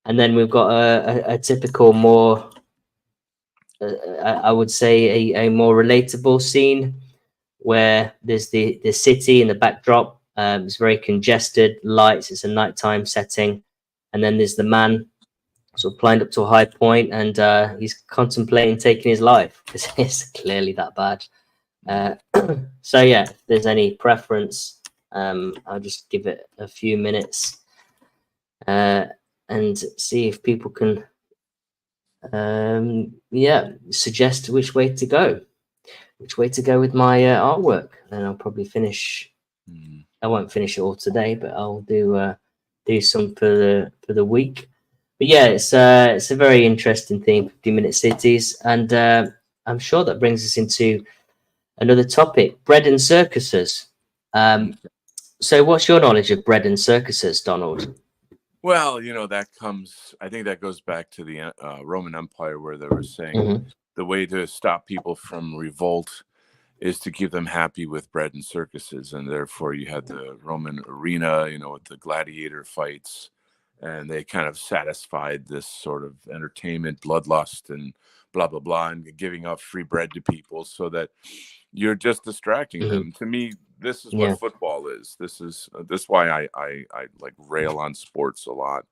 then we've got a typical more, I would say, a more relatable scene where there's the city in the backdrop. It's very congested, lights. It's a nighttime setting, and then there's the man sort of climbed up to a high point, and he's contemplating taking his life because it's clearly that bad. So yeah, if there's any preference, I'll just give it a few minutes and see if people can, yeah, suggest which way to go. Which way to go with my artwork. Then I'll probably finish. Mm. I won't finish it all today, but I'll do some for the week. But yeah, it's a very interesting theme, 50-minute cities, and I'm sure that brings us into another topic: bread and circuses. Um, so, what's your knowledge of bread and circuses, Donald? Well, that comes, I think that goes back to the Roman Empire, where they were saying Hmm. the way to stop people from revolt is to keep them happy with bread and circuses. And therefore, you had the Roman arena, with the gladiator fights. And they kind of satisfied this sort of entertainment, bloodlust, and blah, blah, blah, and giving out free bread to people so that you're just distracting Hmm. them. To me, this is what Yeah, football is. This is why I like rail on sports a lot.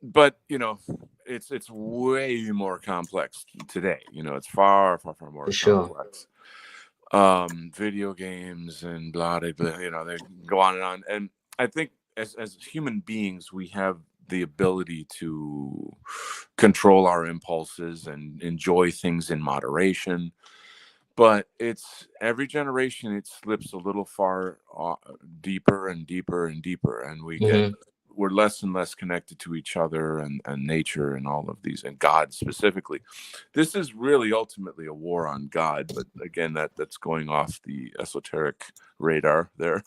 But it's way more complex today. It's far, far, far more for sure. complex. Video games and blah, blah, blah, they go on and on. And I think as human beings, we have the ability to control our impulses and enjoy things in moderation. But it's every generation, it slips a little far deeper and deeper and deeper, and Hmm. we're less and less connected to each other and nature and all of these, and God specifically. This is really ultimately a war on God, but again, that's going off the esoteric radar there.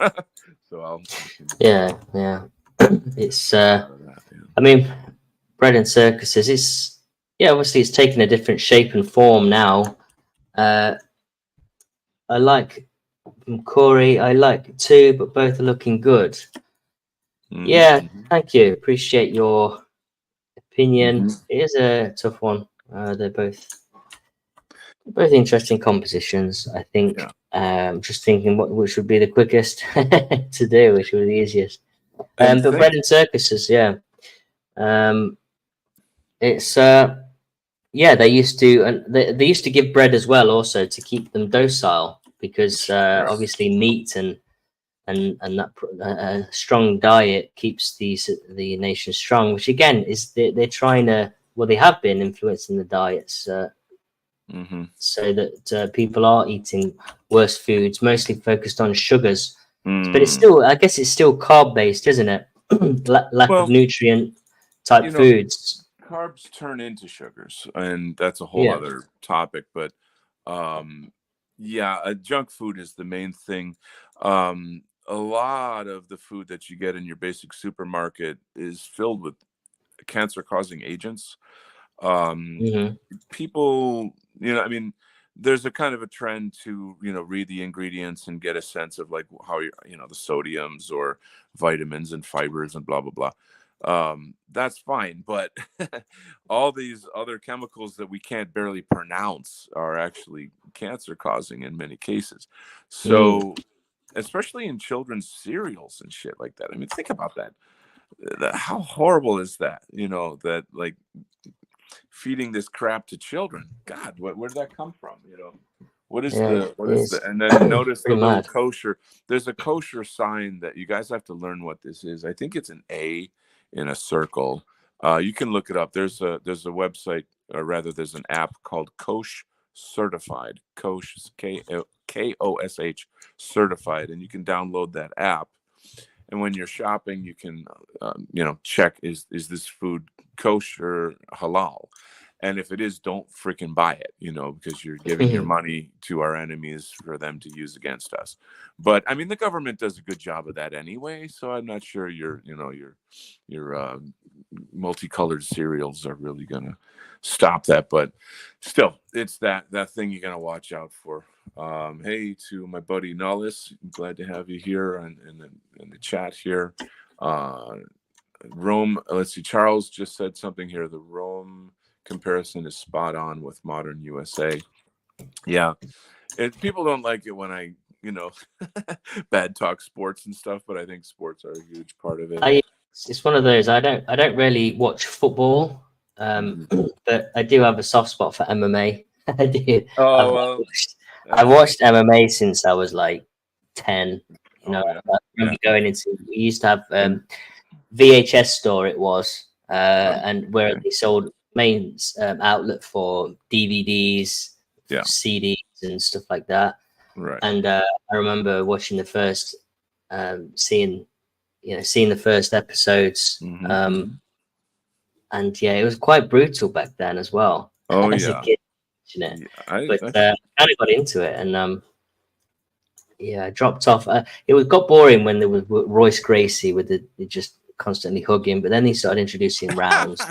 So we can Yeah, yeah. It's get out of that. Yeah. I mean, bread and circuses. It's yeah, obviously it's taken a different shape and form now. Uh, I like from Corey. I like two, but both are looking good. Yeah, Mm-hmm, thank you. Appreciate your opinion. hmm. It is a tough one. They're both interesting compositions. I think. Yeah, Just thinking which would be the quickest to do, which would be the easiest. and But think. bread and circuses, yeah. Um, it's yeah, they used to, and they used to give bread as well, also to keep them docile, because Sure. obviously meat and that strong diet keeps the nation strong. Which again is they're trying to, well, they have been influencing the diets Mm-hmm. so that people are eating worse foods, mostly focused on sugars. But it's Mm. still, I guess, it's still carb based, isn't it? Lack of Well, nutrient type you know, foods. carbs turn into sugars, and that's a whole Yeah. other topic. But um, yeah, junk food is the main thing. A lot of the food that you get in your basic supermarket is filled with cancer-causing agents. Um, Hmm. People, I mean, there's a kind of a trend to, read the ingredients and get a sense of like how the sodiums or vitamins and fibers and blah, blah, blah. That's fine. But all these other chemicals that we can't barely pronounce are actually cancer causing in many cases. Mm. So, especially in children's cereals and shit like that. I mean, think about that. How horrible is that? That like feeding this crap to children. God, where did that come from? Yeah, What it is is the, and then notice the pretty little mad. kosher. There's a kosher sign that you guys have to learn what this is. I think it's an A in a circle. You can look it up. There's a website, or rather, there's an app called Kosh Certified. Kosh Kosh Certified, and you can download that app. And when you're shopping, you can, check is this food kosher, halal, and if it is, don't freaking buy it, because you're giving your money to our enemies for them to use against us. But I mean, the government does a good job of that anyway, so I'm not sure your multicolored cereals are really gonna stop that. But still, it's that thing you're gonna watch out for. Hey, to my buddy Nollis, glad to have you here and in the chat here. Uh, Rome, let's see, Charles just said something here. The Rome comparison is spot on with modern USA. Yeah, people don't like it when I, you know, bad talk sports and stuff, but I think sports are a huge part of it. I it's one of those. I don't really watch football, Mhm. but I do have a soft spot for MMA. I do. I've Oh well, I that's watched MMA since I was like 10. You know, oh yeah, I yeah, remember going into. We used to have and VHS store. It was, oh, and where okay, they sold main outlet for DVDs, yeah, CDs, and stuff like that. right. And I remember watching the first, seeing the first episodes. Hmm, hmm. And yeah, it was quite brutal back then as well Oh as a yeah, kid. watching it. Yeah, But I I kind of got into it, and yeah, I dropped off. Got boring when there was Royce Gracie with the just constantly hugging, but then he started introducing rounds,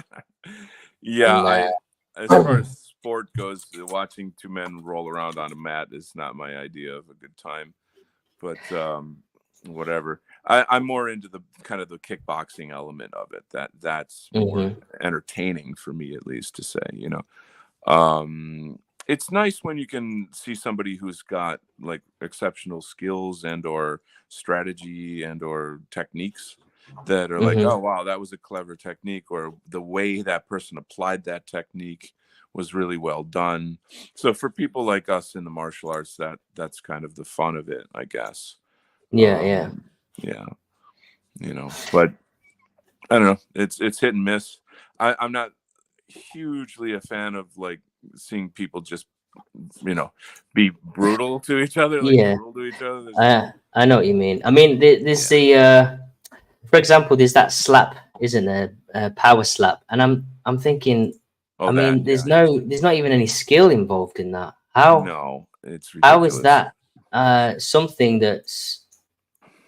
yeah, and as far as sport goes, watching two men roll around on a mat is not my idea of a good time. But whatever. I'm more into the kind of the kickboxing element of it. That's more mhm, entertaining for me, at least, to say. It's nice when you can see somebody who's got like exceptional skills and or strategy and or techniques that are like, mhm, oh wow, that was a clever technique, or the way that person applied that technique was really well done. So for people like us in the martial arts, that's kind of the fun of it, I guess. yeah, yeah, Yeah, but I don't know. It's hit and miss. I'm not hugely a fan of like seeing people just be brutal to each other, like yeah. cruel to each other. I know what you mean. I mean, there's Yeah. the for example, there's that slap, isn't there? Power slap, and I'm thinking, Oh, I that. mean, Yeah. there's not even any skill involved in that. No, it's How is ridiculous. that something that's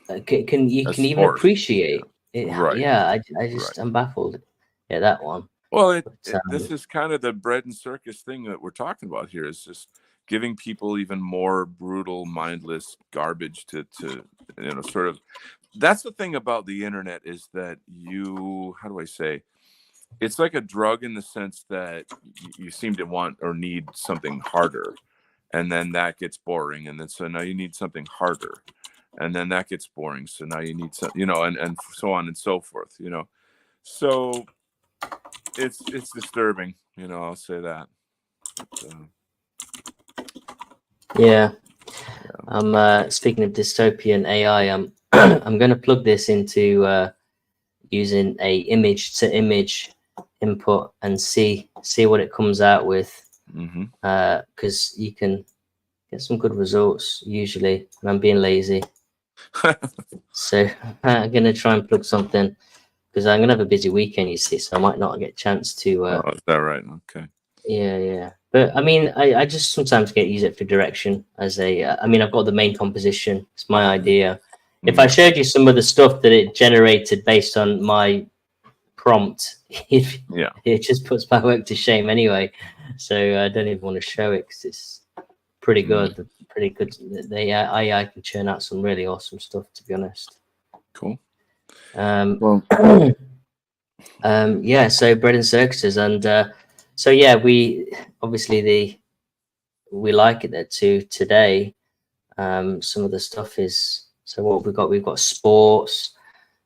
you A can even sport. Yeah. appreciate it? Right. Yeah, I Right. just I'm baffled. Yeah, that one. Well, But, this is kind of the bread and circus thing that we're talking about here. Is just giving people even more brutal, mindless garbage to sort of. That's the thing about the internet is that how do I say? It's like a drug in the sense that you seem to want or need something harder, and then that gets boring, and then so now you need something harder, and then that gets boring, so now you need some, and so on and so forth, so it's disturbing, I'll say that. But, yeah, yeah. I'm speaking of dystopian AI. I'm I'm going to plug this into using a image to image input and see what it comes out with, Mm-hmm. because you can get some good results usually, and I'm being lazy. So I'm gonna try and plug something because I'm gonna have a busy weekend, you see, so I might not get a chance to. Oh, is that right? Okay. Yeah, yeah. But I mean, I just sometimes use it for direction as a. I mean, I've got the main composition. It's my idea. If I Yeah. showed you some of the stuff that it generated based on my prompt, Yeah. it just puts my work to shame anyway. So I don't even want to show it because it's pretty Mm, good. Pretty good. The AI can churn out some really awesome stuff, to be honest. cool. Um, Well. yeah. So bread and circuses, and so yeah, we obviously we like it there too today. Some of the stuff is so what we've got sports,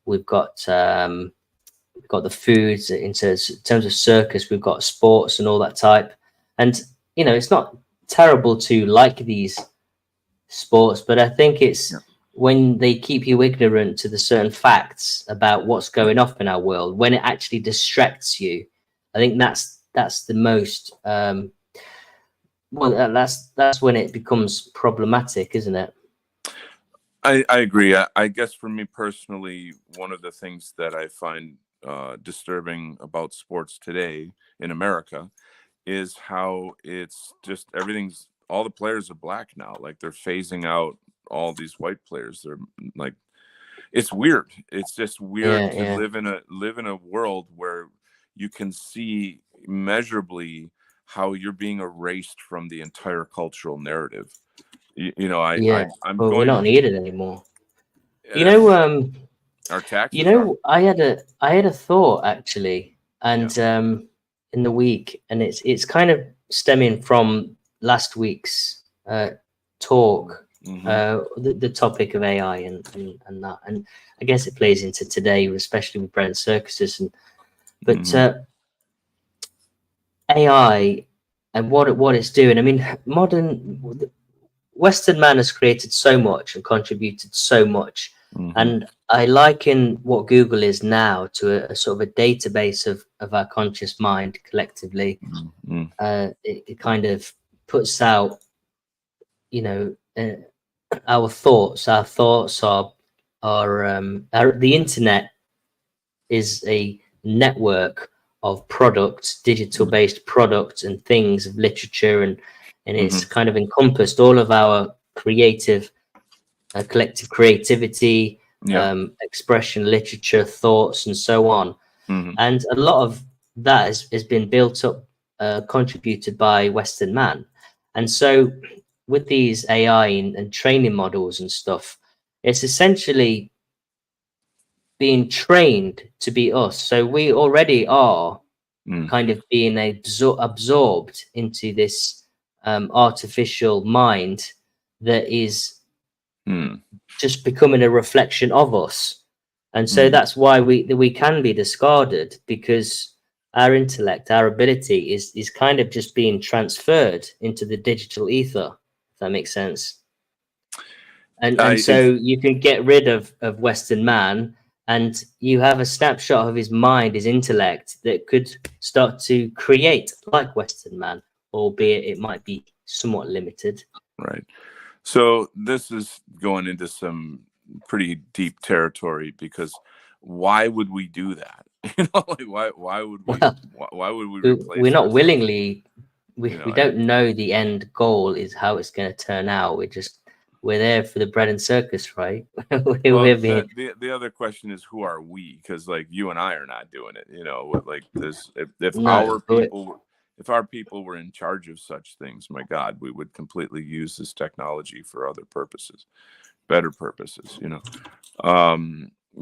we've got the foods in terms of circus, we've got sports and all that type. And it's not terrible to like these sports, but I think it's Yeah. when they keep you ignorant to the certain facts about what's going on in our world, when it actually distracts you. I think that's the most well, that's when it becomes problematic, isn't it? I agree. I guess for me personally, one of the things that I find disturbing about sports today in America is how it's just all the players are black now. Like they're phasing out all these white players. They're like, it's weird. It's just weird Yeah, to yeah, live in a world where you can see measurably how you're being erased from the entire cultural narrative. yeah. I'm Well, we're going. not needed anymore. You Uh, know, our taxes are. I had a thought actually, Yeah. and in the week, and it's kind of stemming from last week's talk, Mm-hmm. the topic of AI and that, and I guess it plays into today, especially with brand circuses, but Mm-hmm. AI and what it's doing. I mean, modern Western man has created so much and contributed so much. Mm-hmm. And I liken what Google is now to a sort of a database of our conscious mind collectively. Mm-hmm. It kind of puts out, you know, our thoughts. Our thoughts are the internet is a network of products, digital based products and things of literature, and it's Mm-hmm. kind of encompassed all of our creative collective creativity, Yeah. expression, literature, thoughts, and so on. Mm-hmm. And a lot of that has been built up, contributed by Western man. And so with these AI and training models and stuff, it's essentially being trained to be us. So we already are kind of being absorbed into this artificial mind that is Mm-hmm. just becoming a reflection of us. And so that's why we can be discarded, because our intellect, our ability is kind of just being transferred into the digital ether, if that makes sense. And so you can get rid of Western man, and you have a snapshot of his mind, his intellect, that could start to create like Western man, albeit it might be somewhat limited. Right. So this is going into some pretty deep territory, because why would we do that? Like why would we Well, why would we we're replace not ourselves? willingly, we don't know the end goal is how it's going to turn out. We're there for the bread and circus, right? Well, We're being, the other question is, who are we? Because like you and I are not doing it. Like this, if no, our people were in charge of such things, my God, we would completely use this technology for other purposes, better purposes.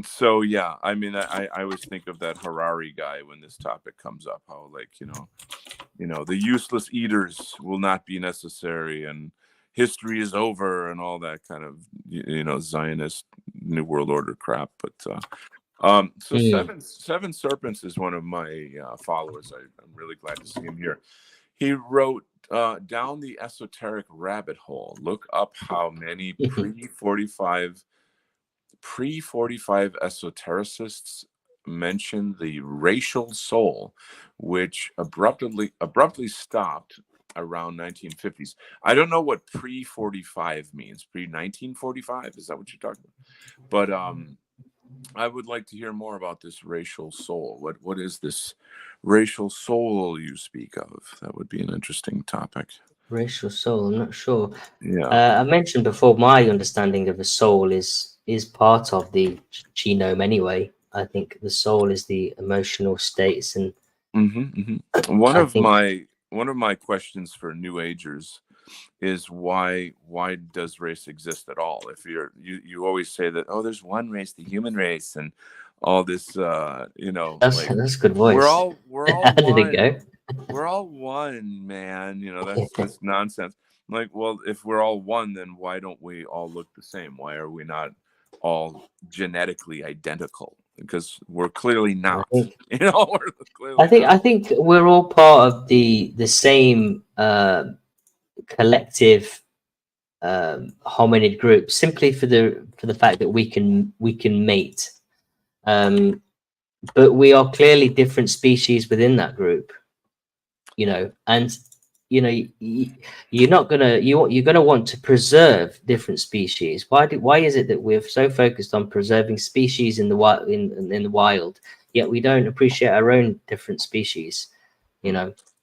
So yeah, I mean, I always think of that Harari guy when this topic comes up, how like, the useless eaters will not be necessary, and history is over, and all that kind of, Zionist New World Order crap. But so mm, Seven Serpents is one of my followers. I'm really glad to see him here. He wrote, down the esoteric rabbit hole. Look up how many pre-45 esotericists mention the racial soul, which abruptly stopped around 1950s. I don't know what pre-45 means. Pre-1945, is that what you're talking about? But I would like to hear more about this racial soul. What is this racial soul you speak of? That would be an interesting topic. racial soul, I'm not sure. Yeah. I mentioned before, my understanding of the soul is part of the genome anyway. I think the soul is the emotional states, and One I of think my questions for New Agers is, why does race exist at all? If you always say that, oh, there's one race, the human race, and all this, like that's a good we're voice. all we're How all did it one. go? We're all one, man. That's nonsense. Like, well, if we're all one, then why don't we all look the same? Why are we not all genetically identical? Because we're clearly I not. think We're clearly not. I think we're all part of the same collective hominid group, simply for the fact that we can mate. But we are clearly different species within that group, and you're not gonna you're gonna want to preserve different species. Why is it that we're so focused on preserving species in the wild, in the wild, yet we don't appreciate our own different species? If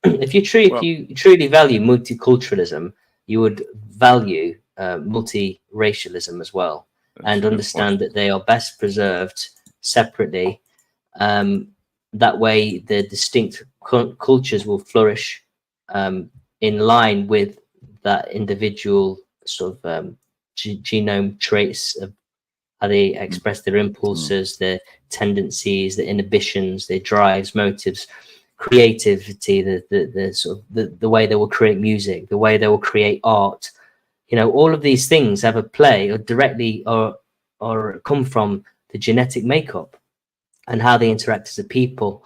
Well, you truly value multiculturalism, you would value multiracialism as well, that's and a good point. understand that they are best preserved separately. um, that way the distinct cultures will flourish, in line with that individual sort of genome traits of how they express their Mm-hmm. impulses, their tendencies, their inhibitions, their drives, motives, creativity, the sort of the way they will create music, the way they will create art. All of these things have a play or directly or come from the genetic makeup and how they interact as a people.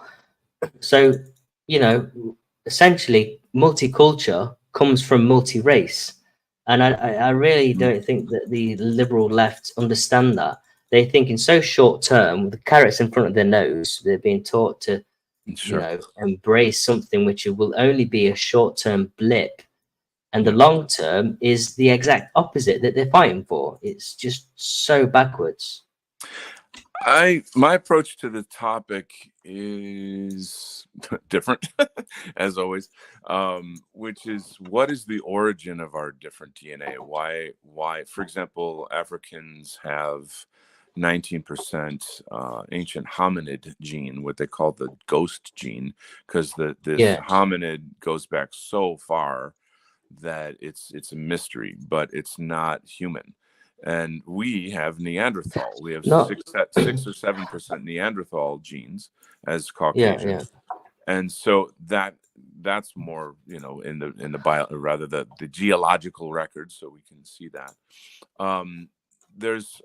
So, you know, essentially, multiculture comes from multi-race, and I really don't think that the liberal left understand that. They think in so short term, with the carrots in front of their nose, they're being taught to, Sure. embrace something which will only be a short-term blip, and the Yeah. long term is the exact opposite that they're fighting for. It's just so backwards. My approach to the topic is different, as always, which is, what is the origin of our different DNA? Why, for example, Africans have 19% ancient hominid gene, what they call the ghost gene, because this Yeah. hominid goes back so far that it's a mystery, but it's not human. And we have Neanderthal. We have Not. 6 or 7% Neanderthal genes as Yeah. Yeah. Caucasians, and so that's more, in the bio, or rather the geological record, so we can see that. um there's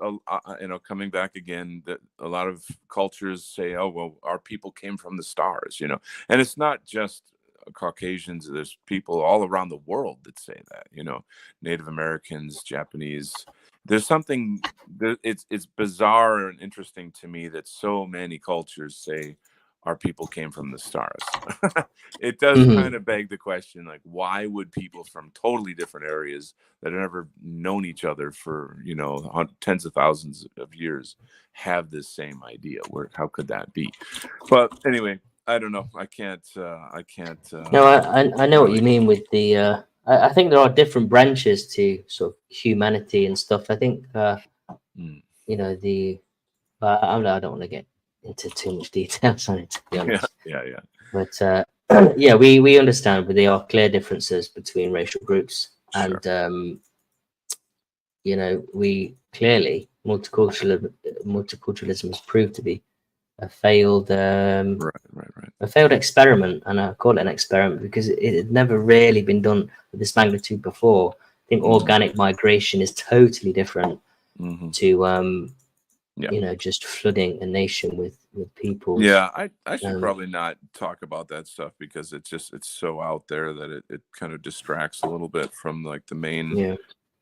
coming back again, that a lot of cultures say, oh well, our people came from the stars, and it's not just Caucasians. There's people all around the world that say that, Native Americans, Japanese. There's something there, it's bizarre and interesting to me that so many cultures say our people came from the stars. It does Hmm. kind of beg the question, like, why would people from totally different areas that have never known each other for, tens of thousands of years have this same idea? Where, how could that be? But anyway, I don't know. I can't No, I know what you really. mean with the. I think there are different branches to sort of humanity and stuff. I think Mm, the. I don't want to get into too much details on it, to be yeah, honest. yeah, yeah, But yeah, we understand, but there are clear differences between racial groups, sure. and we clearly multiculturalism has proved to be a failed Right, right, right. experiment, and I call it an experiment because it had never really been done with this magnitude before. I think Hmm. organic migration is totally different Hmm. to Yeah. just flooding a nation with peoples. Yeah, I should Um, probably not talk about that stuff because it's so out there that it kind of distracts a little bit from like the main yeah.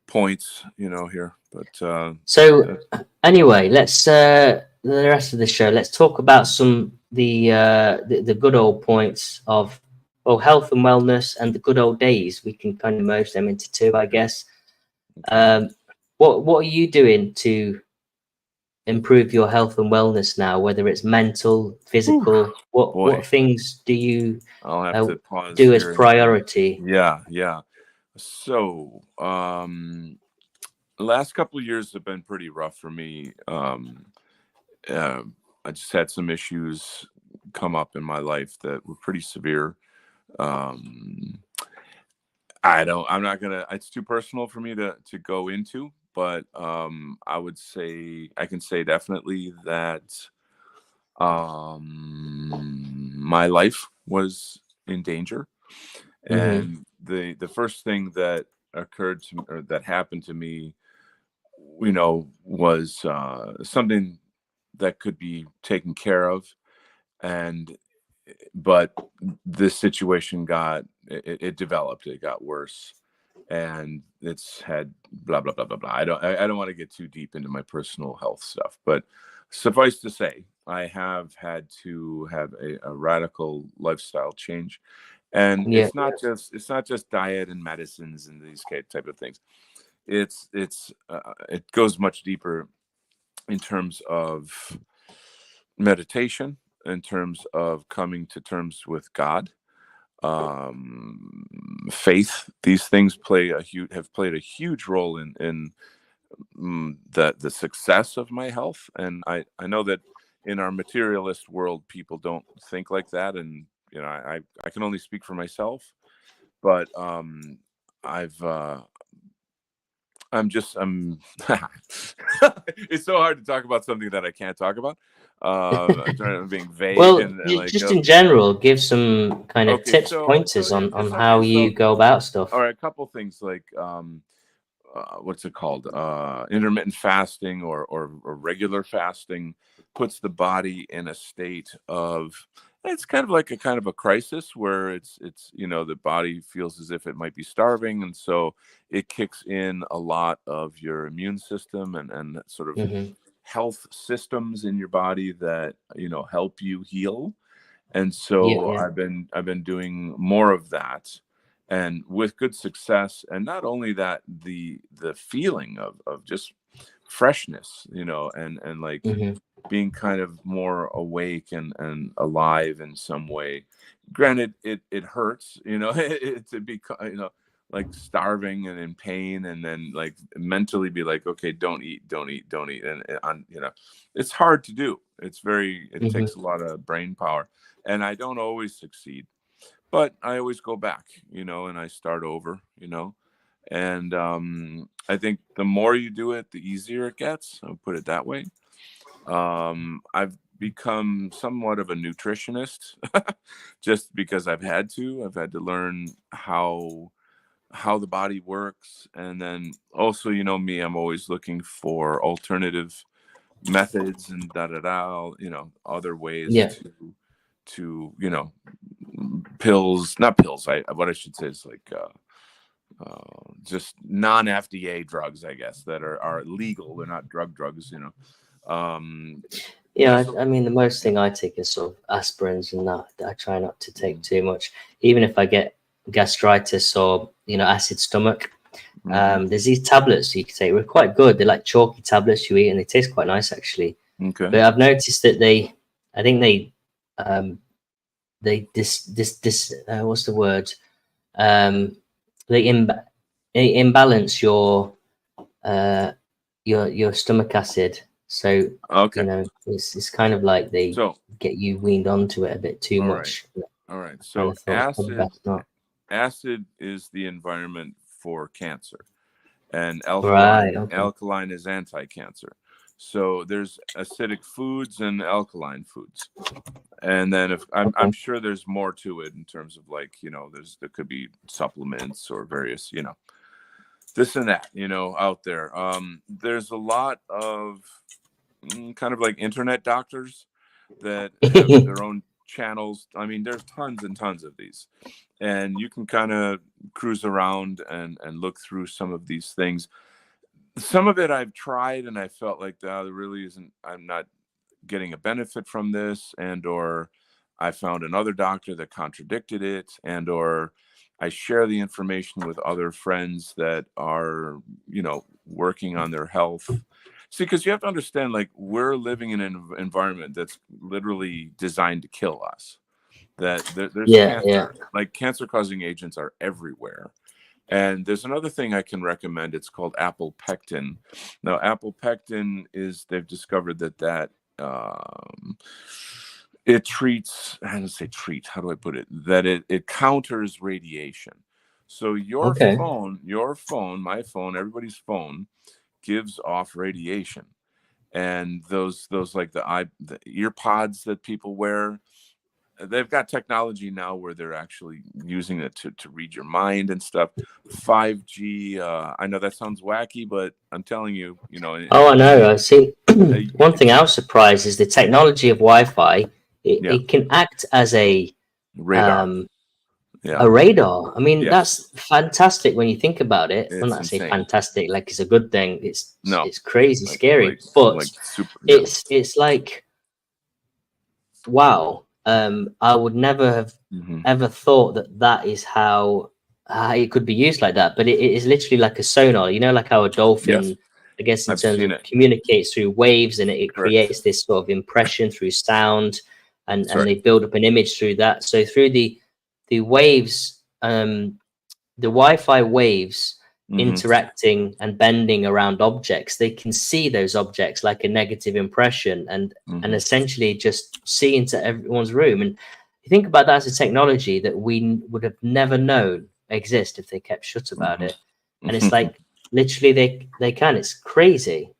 points, here. But So anyway, let's the rest of the show. Let's talk about some the good old points of health and wellness and the good old days. We can kind of merge them into two, I guess. okay. Um, what are you doing to improve your health and wellness now? Whether it's mental, Whew, physical, what boy, things do you I'll have uh, to pause do as here and priority? yeah, yeah. So, the last couple of years have been pretty rough for me. Uh, I just had some issues come up in my life that were pretty severe. Um, I'm not gonna. It's too personal for me to go into, but I would say I can say definitely that my life was in danger, Hmm. and the first thing that occurred to me, or that happened to me, was something that could be taken care of, and but this situation it developed, it got worse, and it's had blah blah blah blah blah. I don't want to get too deep into my personal health stuff, but suffice to say, I have had to have a radical lifestyle change, and Yeah. it's not just diet and medicines and these type of things. It goes much deeper in terms of meditation, in terms of coming to terms with God, faith. These things have played a huge role in the success of my health. And I know that in our materialist world, people don't think like that. And I can only speak for myself, but I've I'm it's so hard to talk about something that I can't talk about. I'm being vague Well, and like, just in general, give some kind of okay, tips, so pointers on if how something, you go about stuff. all right, a couple things like what's it called? Intermittent fasting or regular fasting puts the body in a state of, it's kind of like a kind of a crisis where it's the body feels as if it might be starving, and so it kicks in a lot of your immune system and sort of Hmm. health systems in your body that help you heal. And Yeah, so yeah. I've been doing more of that, and with good success. And not only that, the feeling of just freshness, and like Hmm. being kind of more awake and alive in some way. Granted, it hurts, to be, like starving and in pain, and then like mentally be like, okay, don't eat, don't eat, don't eat, and on, it's hard to do. It Hmm. takes a lot of brain power, and I don't always succeed, but I always go back, and I start over, and I think the more you do it, the easier it gets. I'll put it that way. I've become somewhat of a nutritionist just because I've had to learn how the body works. And then also, me, I'm always looking for alternative methods and da da da, other ways Yeah. to pills, not pills. What I should say is like just non-FDA drugs, I guess, that are legal. They're not drugs. Yeah, So I mean, the most thing I take is sort of aspirins, and that I try not to take too much. Even if I get gastritis or acid stomach, mhm. there's these tablets you can take. They're quite good. They're like chalky tablets you eat, and they taste quite nice actually. Okay. But I've noticed that I think um, they what's the word? Um, they imbalance uh, your stomach acid. So Okay. it's kind of like they So, get you weaned onto it a bit too all right. much. All right. Kind So of thought it's probably best not. acid is the environment for cancer, and Right. Okay. alkaline is anti-cancer. So there's acidic foods and alkaline foods. And then if I'm Okay. sure there's more to it in terms of like, there could be supplements or various, this and that, out there. There's a lot of kind of like internet doctors that have their own channels. I mean, there's tons and tons of these, and you can kind of cruise around and look through some of these things. Some of it I've tried, and I felt like, there really isn't. I'm not getting a benefit from this, and or I found another doctor that contradicted it, and or I share the information with other friends that are, working on their health. See, because you have to understand, like, we're living in an environment that's literally designed to kill us. That there's Yeah. Yeah. cancer, like cancer causing agents are everywhere. And there's another thing I can recommend. It's called apple pectin. Now, apple pectin is, they've discovered that um, it treats, I don't say treat, how do I put it? That it counters radiation. So Okay. my phone, everybody's phone gives off radiation. And those like the ear pods that people wear, they've got technology now where they're actually using it to read your mind and stuff. 5G, I know that sounds wacky, but I'm telling you, Oh, I know. I've seen. One thing I it's, was surprised is the technology of Wi-Fi. yeah, It can act as radar. um, Yeah, a radar. I mean, yes, that's fantastic when you think about it. Well, it's not say insane. fantastic, like it's a good thing. No, It's crazy like scary, like but like super. Yeah. it's like wow. I would never have Hmm. ever thought that is how it could be used like that. But it is literally like a sonar. Like how a Yes, dolphin, I guess, in I've terms seen of it. communicates through waves, and it Correct. creates this sort of impression through sound, That's and right. they build up an image through that. So through the waves, the Wi-Fi waves Hmm. interacting and bending around objects, they can see those objects like a negative impression, and Hmm. essentially just see into everyone's room. And you think about that as a technology that we would have never known exist if they kept shut about Hmm. it. And it's like literally they can. It's crazy.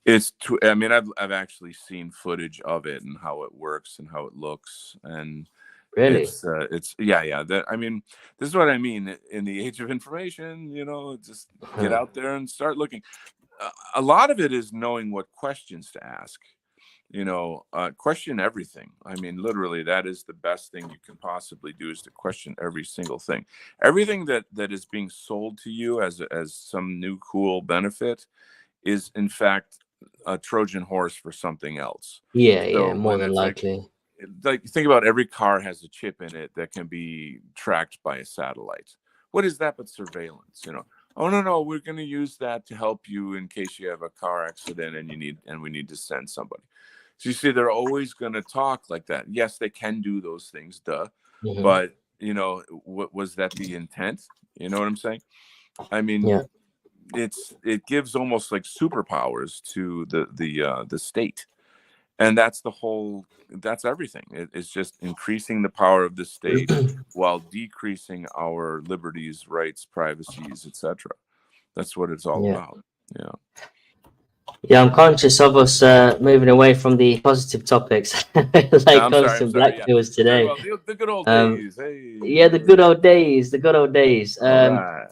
I mean, I've actually seen footage of it and how it works and how it looks, and Really. it's yeah. That, I mean, this is what I mean in the age of information. Just get Huh. out there and start looking. A lot of it is knowing what questions to ask. Question everything. I mean, literally, that is the best thing you can possibly do, is to question every single thing. Everything that is being sold to you as some new cool benefit is in fact a Trojan horse for something else. Yeah, yeah, So more when than it's likely. like think about, every car has a chip in it that can be tracked by a satellite. What is that but surveillance? oh no, we're going to use that to help you in case you have a car accident and we need to send somebody. So you see, they're always going to talk like that. Yes, they can do those things, duh. Hmm. But what was that the intent? You know what I'm saying? I mean, Yeah. it gives almost like superpowers to the state, and that's everything. It's just increasing the power of the state while decreasing our liberties, rights, privacies, etc. That's what it's all Yeah. about. Yeah. Yeah, I'm conscious of us moving away from the positive topics, like I'm constant sorry. black Yeah, pills we're talking today. about the good old Um, days. Hey, yeah, the good old days, the good old days. all right.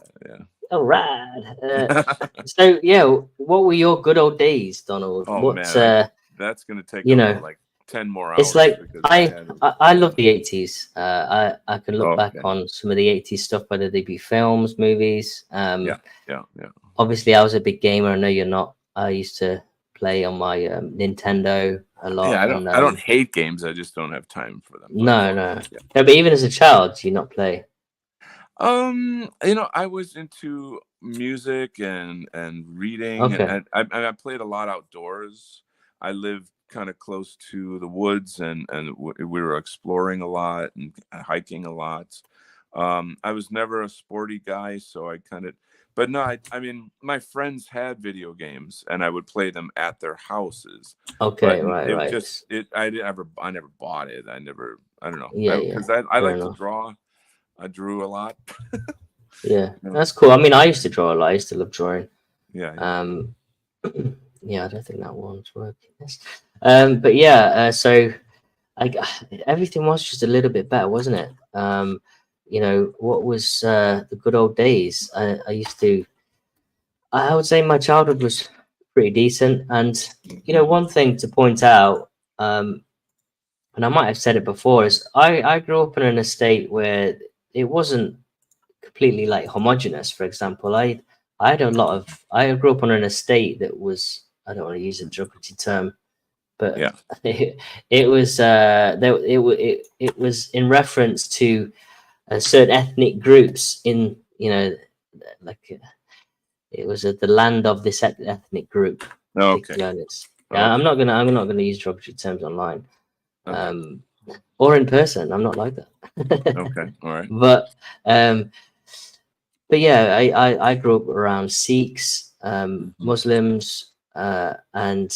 All right. Yeah. So yeah, what were your good old days, Donald? Oh What man, that's gonna take you up know? like 10 more It's hours like because I I had I, I yeah. love the 80s. I can look back Okay. on some of the 80s stuff, whether they be films, movies. Yeah. Yeah. Obviously, I was a big gamer. I know you're not. I used to play on my Nintendo a lot, Yeah, and I don't hate games. I just don't have time for them. But no, no, no. But even as a child, do you not play? I was into music and reading, Okay, and I played a lot outdoors. I lived kind of close to the woods, and we were exploring a lot and hiking a lot. I was never a sporty guy, so I kind of, but no, I mean, my friends had video games, and I would play them at their houses. But okay, right, it right. just I never bought it. I don't know. Yeah, Because yeah. I Fair like to enough. draw. I drew a lot. Yeah, Yeah, that's cool. I mean, I used to draw a lot. I used to love drawing. yeah. Um, yeah, I don't think that one's working. Yes. But yeah, so I, everything was just a little bit better, wasn't it? What was the good old days? I used to. I would say my childhood was pretty decent, and Mhm. one thing to point out, and I might have said it before, is I grew up in an estate where it wasn't completely like homogenous. For example, I had a lot of. I grew up on an estate that was. I don't want to use a derogatory term, but Yeah. it was it was in reference to certain ethnic groups in like it was the land of this ethnic group Okay. particularly. Yeah, Okay. I'm not gonna use derogatory terms online Okay. um or in person. I'm not like that. Okay. All right. but um but yeah, I grew up around Sikhs, Mhm. Muslims, and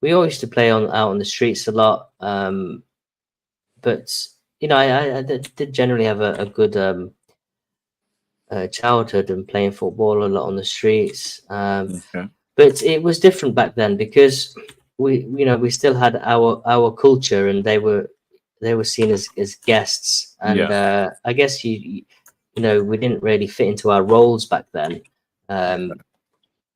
we all used to play on out on the streets a lot. But I did generally have a good childhood and playing football a lot on the streets. Okay. But it was different back then because we still had our culture, and they were seen as guests, and Yes. I guess we didn't really fit into our roles back then. Um,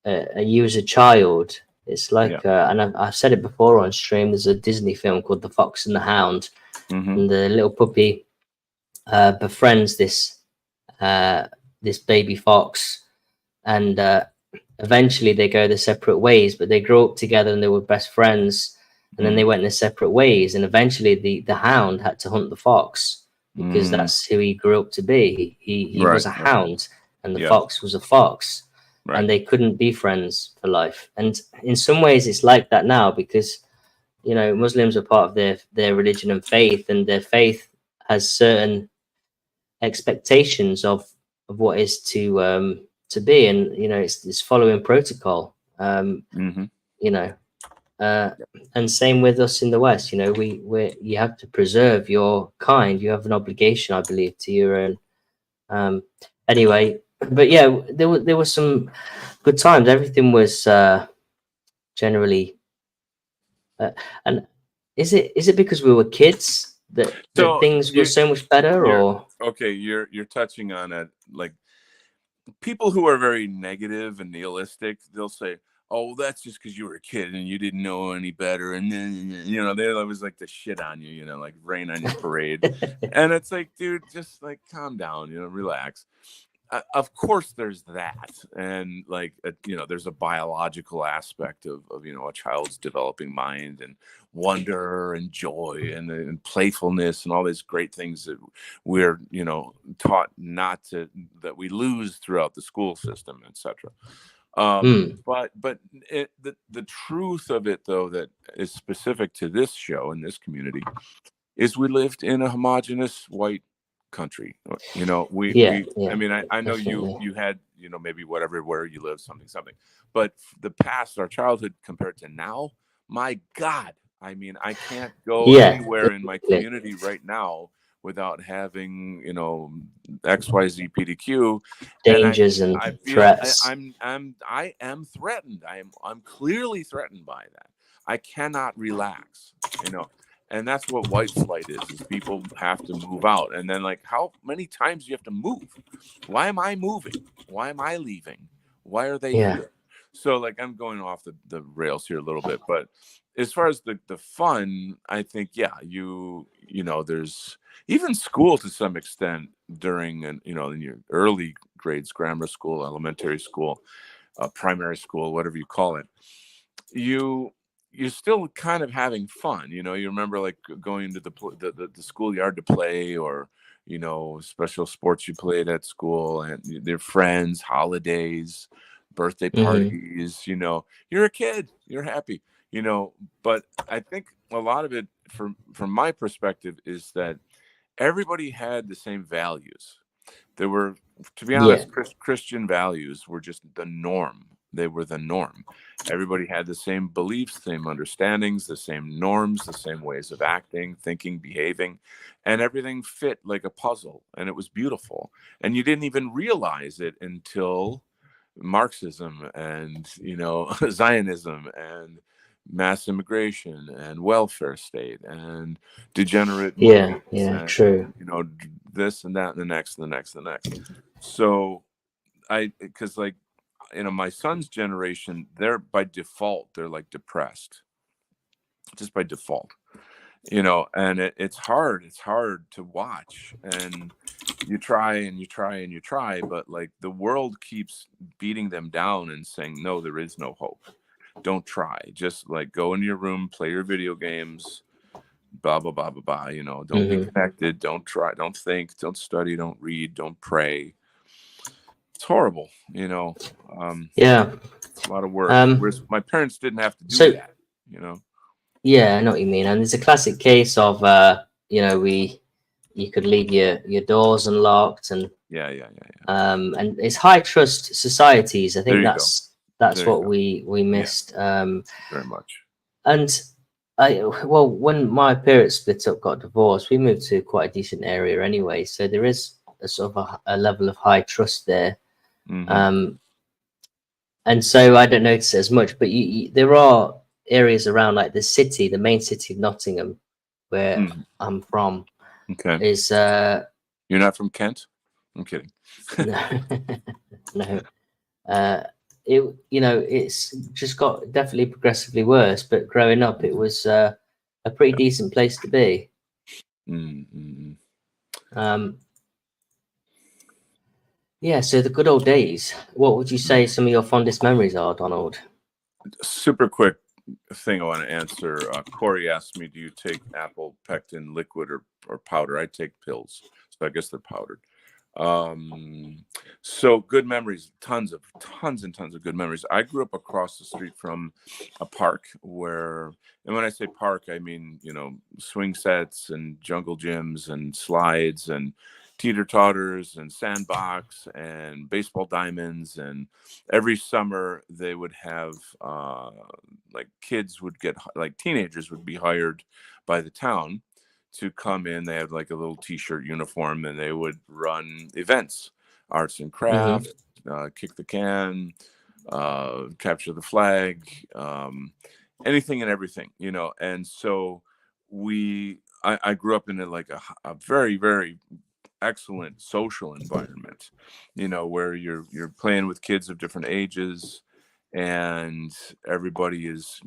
Okay. you as a child, it's Yeah. like, and I've said it before on stream. There's a Disney film called The Fox and the Hound, Mm-hmm. and the little puppy befriends uh, this baby fox, and eventually they go their separate ways. But they grew up together and they were best friends, and then they Mm-hmm. went their separate ways. And eventually, the hound had to hunt the fox because Mm. that's who he grew up to be. He was Right. a Okay. hound, and the Yes. fox was a fox, Right. and they couldn't be friends for life. And in some ways, it's like that now because Muslims are part of their religion and faith, and their faith has certain expectations of what is to be, and it's following protocol. Mm-hmm. You know, uh, and same with us in the West. We you have to preserve your kind. You have an obligation, I believe, to your own. Um, anyway, but yeah, there was some good times. Everything was generally, uh, and is it because we were kids that So things were so much better, you're or okay. You're touching on it. Like people who are very negative and nihilistic, they'll say, "Oh, that's just because you were a kid and you didn't know any better," and then they always like to shit on you. Like rain on your parade, and it's like, dude, just like calm down. Relax. of course there's that, and like there's a biological aspect of a child's developing mind, and wonder and joy and playfulness and all these great things that we're taught not to, that we lose throughout the school system, etc. But the truth of it, though, that is specific to this show and this community, is we lived in a homogenous white country. Yeah, I yeah, mean, I know definitely. you had, maybe whatever, where you live, something, but the past, our childhood compared to now, my God, I mean, I can't go Yeah, anywhere in my exactly. community right now without having, XYZ PDQ. And Dangers I and feel threats. I am threatened. I'm clearly threatened by that. I cannot relax, and that's what white flight is people have to move out. And then, like, how many times do you have to move? Why am I moving? Why am I leaving? Why are they Yeah, here? So, like, I'm going off the rails here a little bit, but as far as the fun, I think, yeah, there's even school to some extent during, and in your early grades, grammar school, elementary school, primary school, whatever you call it, you you're still kind of having fun. You remember, like, going to the schoolyard to play, or special sports you played at school, and their friends, holidays, birthday hmm, parties. You're a kid, you're happy. But I think a lot of it, from my perspective, is that everybody had the same values. There were, to be yeah, honest, Christian values were just the norm. They were the norm. Everybody had the same beliefs, same understandings, the same norms, the same ways of acting, thinking, behaving, and everything fit like a puzzle. And it was beautiful. And you didn't even realize it until Marxism and, Zionism and mass immigration and welfare state and degenerate yeah, movies yeah, and, true. this and that and the next and the next and the next. So because, like, my son's generation, they're by default, they're like depressed, just by default. And it's hard to watch, and you try and you try and you try, but, like, the world keeps beating them down and saying, no, there is no hope. Don't try. Just, like, go in your room, play your video games, blah blah blah blah blah. Don't be Hmm. connected, don't try, don't think, don't study, don't read, don't pray. It's horrible. Yeah. It's a lot of work, Um. whereas my parents didn't have to do So that. yeah, I know what you mean. And there's a classic case of we you could leave your doors unlocked, Yeah, yeah, yeah, yeah. and it's high trust societies. I There think you go. that's There you what go. we Yeah, missed. very much. And well, when my parents split up, got divorced, we moved to quite a decent area anyway. So there is a sort of a level of high trust there. Hmm. Um, and so I don't notice it as much, but there are areas around, like the city, the main city of Nottingham, where Mm. I'm from, Okay. is You're not from Kent? I'm kidding. no, no, uh, it's just got definitely progressively worse. But growing up, it was a pretty Yeah. decent place to be. Mm-hmm. Um, yeah, so the good old days. What would you say some of your fondest memories are, Donald? Super quick thing I want to answer. Corey asked me, do you take apple pectin liquid or powder? I take pills. So I guess they're powdered. So good memories, tons and tons of good memories. I grew up across the street from a park and when I say park, I mean, swing sets and jungle gyms and slides and teeter totters and sandbox and baseball diamonds. And every summer they would have, like, kids would get, like, teenagers would be hired by the town to come in. They had, like, a little t-shirt uniform, and they would run events, arts and Hmm. crafts, kick the can, capture the flag, anything and everything. And so I grew up in a very, very excellent social environment, where you're playing with kids of different ages, and everybody is,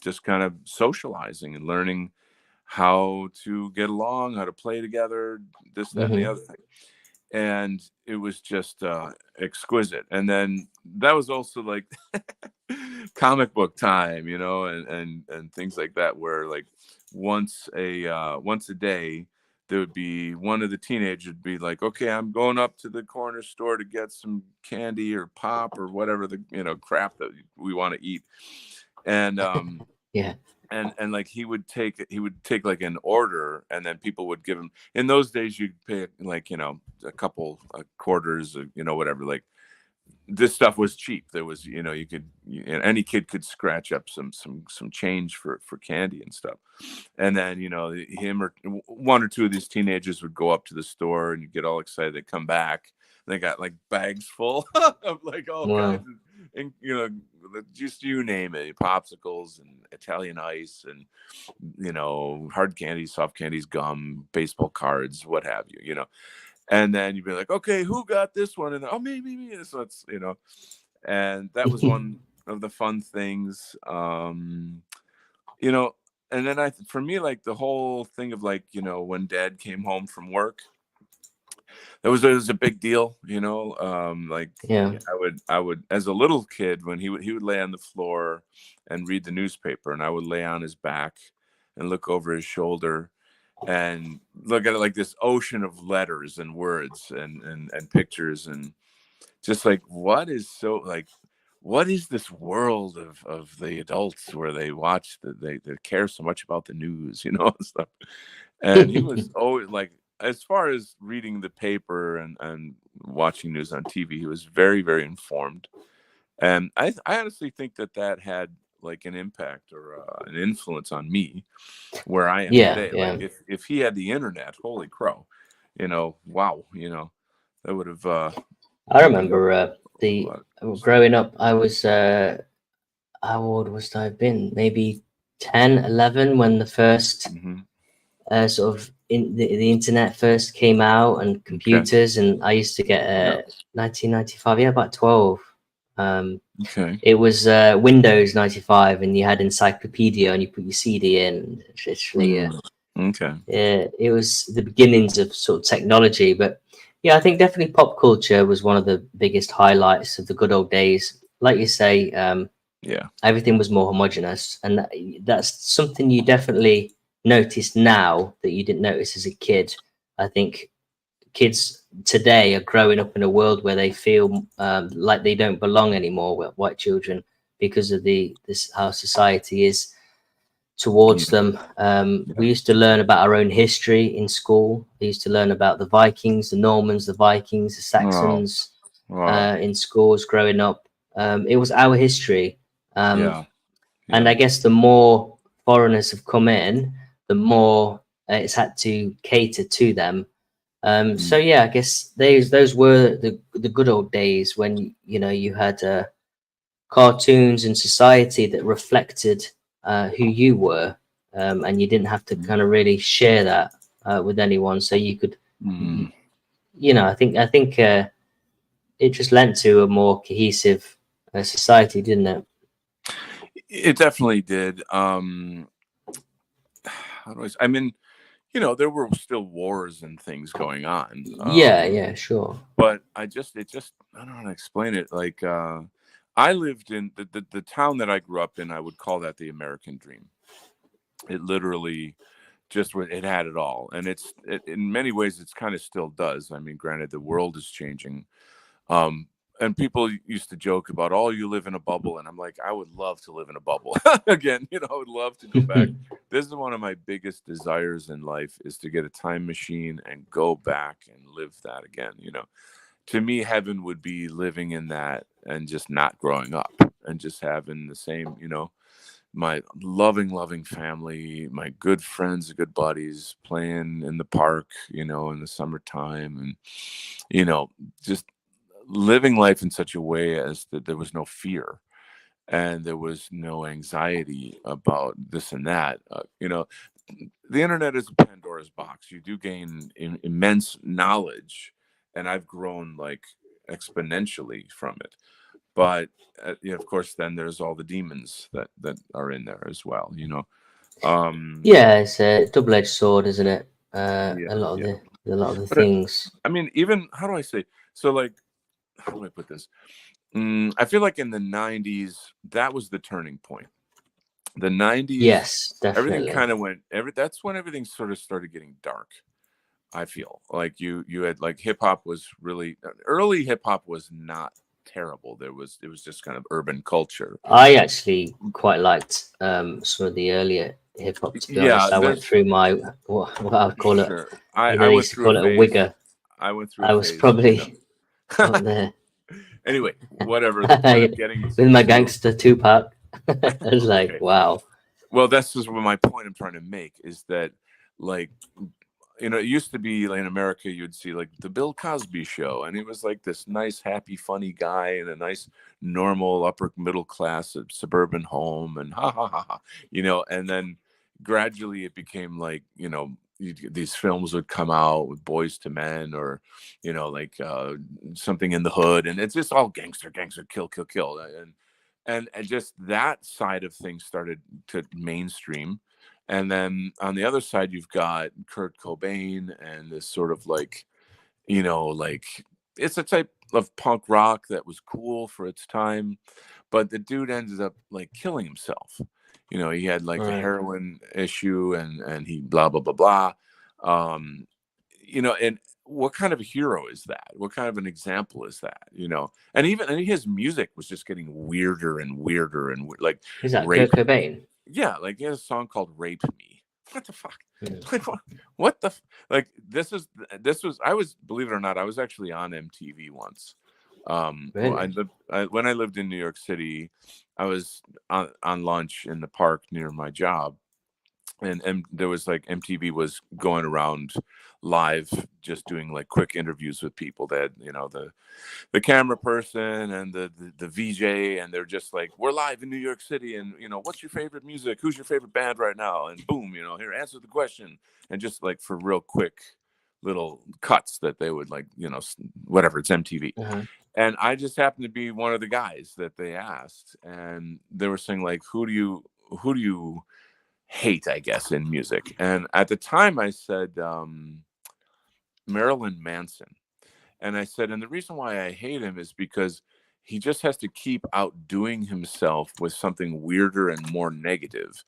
just kind of socializing and learning how to get along, how to play together, this, that, and the Hmm. other thing. and it was just exquisite. And then that was also like comic book time, you know, and things like that, where like once a day there would be one of the teenagers would be like, okay, I'm going up to the corner store to get some candy or pop or whatever the, you know, crap that we want to eat. And Yeah. and like he would take like an order, and then people would give him, in those days you'd pay like, you know, a couple quarters, you know, whatever, like this stuff was cheap. There was, you know, any kid could scratch up some change for candy and stuff. And then, you know, him or one or two of these teenagers would go up to the store and you get all excited. They come back, they got like bags full of like all kinds Wow. of, and you know, just you name it, popsicles and Italian ice and, you know, hard candies, soft candies, gum, baseball cards, what have you, you know. And then you'd be like, okay, who got this one? And oh, me. So it's, you know, and that was one of the fun things. You know, and then for me, like the whole thing of like, you know, when dad came home from work, it was a big deal, you know. Like Yeah. I would as a little kid, when he would lay on the floor and read the newspaper, and I would lay on his back and look over his shoulder and look at it like this ocean of letters and words and pictures, and just like what is this world of the adults where they watch they care so much about the news, you know, and stuff. And he was always like, as far as reading the paper and watching news on TV, he was very, very informed. And I honestly think that had like an impact or an influence on me where I am Yeah. today. Like Yeah. if he had the internet, holy crow, you know, wow, you know, that would have I opened up remember a the lot of doors. growing up. I was how old was I been? Maybe 10, 11 when the first Hmm. sort of the internet first came out and Okay. computers, and I used to get Yeah. 1995. Yeah, about 12. Okay. It was Windows 95, and you had Encyclopedia, and you put your CD in. Literally, Mm. Okay. it was the beginnings of sort of technology. But yeah, I think definitely pop culture was one of the biggest highlights of the good old days. Like you say, Yeah. everything was more homogenous, and that's something you definitely notice now that you didn't notice as a kid. I think kids today are growing up in a world where they feel like they don't belong anymore with white children because of the this how society is towards Yeah. them. Yeah. We used to learn about our own history in school. We used to learn about the Vikings, the Normans, the Vikings, the Oh. Saxons Wow. in schools growing up. It was our history. Um, Yeah. and I Yeah. guess the more foreigners have come in, the more it's had to cater to them. So Mm. yeah, I guess those were the good old days when you know you had cartoons and society that reflected who you were, and you didn't have to Mm. kind of really share that with anyone. So you could, you, Mm. you know, I think it just lent to a more cohesive society, didn't it? It definitely did. How do I mean, you know, there were still wars and things going on. Yeah, yeah, sure. But it just, I don't know how to explain it. Like, I lived in the town that I grew up in. I would call that the American dream. It literally it had it all, and in many ways it's kind of still does. I mean, granted, the world is changing. Um, and people used to joke about, oh, you live in a bubble. And I'm like, I would love to live in a bubble again. You know, I would love to go back. This is one of my biggest desires in life, is to get a time machine and go back and live that again. You know, to me, heaven would be living in that and just not growing up and just having the same, you know, my loving family, my good friends, good buddies, playing in the park, you know, in the summertime, and, you know, just living life in such a way as that there was no fear and there was no anxiety about this and that. You know, the internet is a Pandora's box. You do gain immense knowledge, and I've grown like exponentially from it. But you know, of course, then there's all the demons that are in there as well. You know, um, Yeah, it's a double-edged sword, isn't it? A yeah, lot of yeah, a lot of the But things. I mean, even how do I say? So, like, how do I put this? I feel like in the '90s, that was the turning point. The '90s, Yes, everything definitely. kind of went. That's when everything sort of started getting dark. I feel like you had like hip hop was really early. Hip hop was not terrible. It was just kind of urban culture. I actually quite liked some of the earlier hip hop. To be Yeah, honest, I went there's through my what I would call it. sure. I They went used to through a call it a phase. wigger. I went through a I was phase. probably up there Anyway, whatever. What I'm getting with my to. gangster Tupac. I was like, Okay. wow. Well, that's just what my point I'm trying to make is that, like, it used to be like in America, you'd see like the Bill Cosby show, and he was like this nice, happy, funny guy in a nice, normal, upper middle class suburban home, and ha ha ha ha, and then gradually it became like, these films would come out with Boys to Men or, like something in the hood, and it's just all gangster, gangster, kill, kill, kill, and just that side of things started to mainstream. And then on the other side, you've got Kurt Cobain and this sort of like, like it's a type of punk rock that was cool for its time, but the dude ended up like killing himself. He had like a Right. heroin issue and he blah blah blah blah. Um, and what kind of a hero is that? What kind of an example is that? And his music was just getting weirder and weirder and like Is that Kurt rape. Cobain? Yeah, like he has a song called "Rape Me." What the fuck? Mm, Like what the like? This was I was, believe it or not, I was actually on MTV once. really? When I lived in New York City, I was on lunch in the park near my job, and there was like MTV was going around live, just doing like quick interviews with people that the camera person and the VJ, and they're just like, we're live in New York City, and what's your favorite music? Who's your favorite band right now? And boom, here, answer the question, and just like for real quick little cuts that they would like, whatever, it's MTV. Uh-huh. And I just happened to be one of the guys that they asked, and they were saying like, who do you hate, I guess, in music? And at the time I said Marilyn Manson. And I said, and the reason why I hate him is because he just has to keep outdoing himself with something weirder and more negative.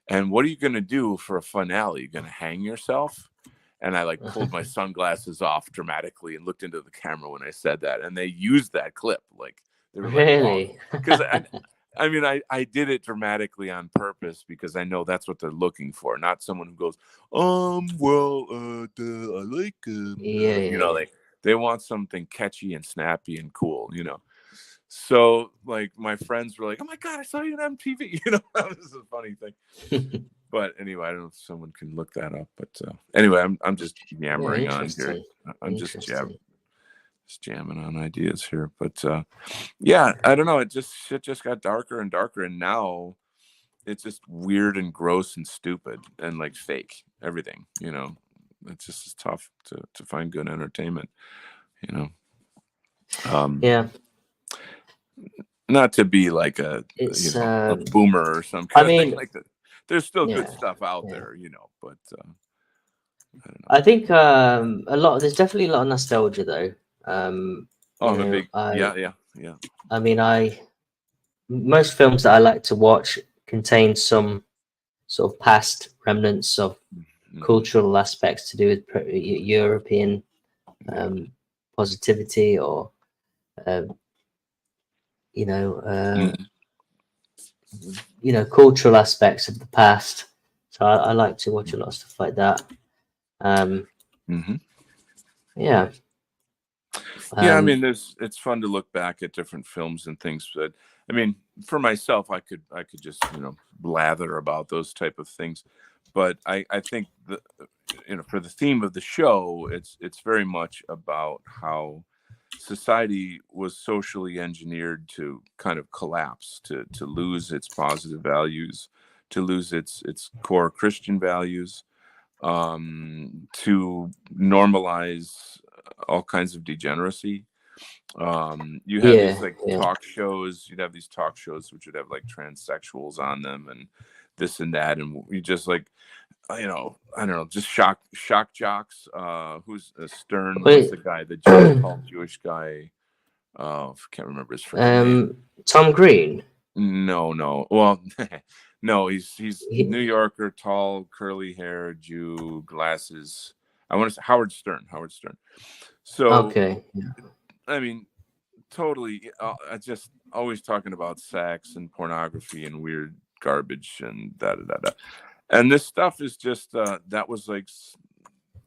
And what are you going to do for a finale? You're going to hang yourself? And I like pulled my sunglasses off dramatically and looked into the camera when I said that. And they used that clip. Like they were like, oh, Really? because I mean, I did it dramatically on purpose because I know that's what they're looking for, not someone who goes, well, I like, Yeah, yeah, yeah. like they want something catchy and snappy and cool. So like my friends were like, oh my God, I saw you on MTV. That was a funny thing. But anyway, I don't know if someone can look that up. But anyway, I'm just Yeah, yammering on here. interesting. I'm Interesting. just jamming on ideas here. But yeah, I don't know. Shit just got darker and darker, and now it's just weird and gross and stupid and like fake everything. It's just tough to find good entertainment. You know, um, Yeah, not to be like it's a boomer or some I kind of thing mean, like that. There's still good yeah, stuff out yeah. there, but I don't know. I think there's definitely a lot of nostalgia though. Oh, I'm a big, I yeah, yeah, yeah. I mean I most films that I like to watch contain some sort of past remnants of Mm-hmm. cultural aspects to do with European Yeah. um, positivity or um, you know uh, Mm-hmm. cultural aspects of the past. So I like to watch a lot of stuff like that. Um, Mm-hmm. yeah. Yeah, I Um, mean, it's fun to look back at different films and things, but I mean, for myself, I could just blather about those type of things, but I think for the theme of the show, it's very much about how society was socially engineered to kind of collapse, to lose its positive values, to lose its core Christian values, to normalize all kinds of degeneracy. You had these yeah, like yeah, talk shows. You'd have these talk shows which would have like transsexuals on them and this and that, and you just like you know, I don't know, just shock jocks. Who's Stern? What's Wait, the guy? The Jew, tall Jewish guy. Can't remember his freaking name. Tom Green. No, no. Well, no. He's New He, Yorker, tall, curly hair, Jew, glasses. I want to say Howard Stern. Howard Stern. So okay. I mean, totally. I just always talking about sex and pornography and weird garbage and da da da da. And this stuff is just that was like,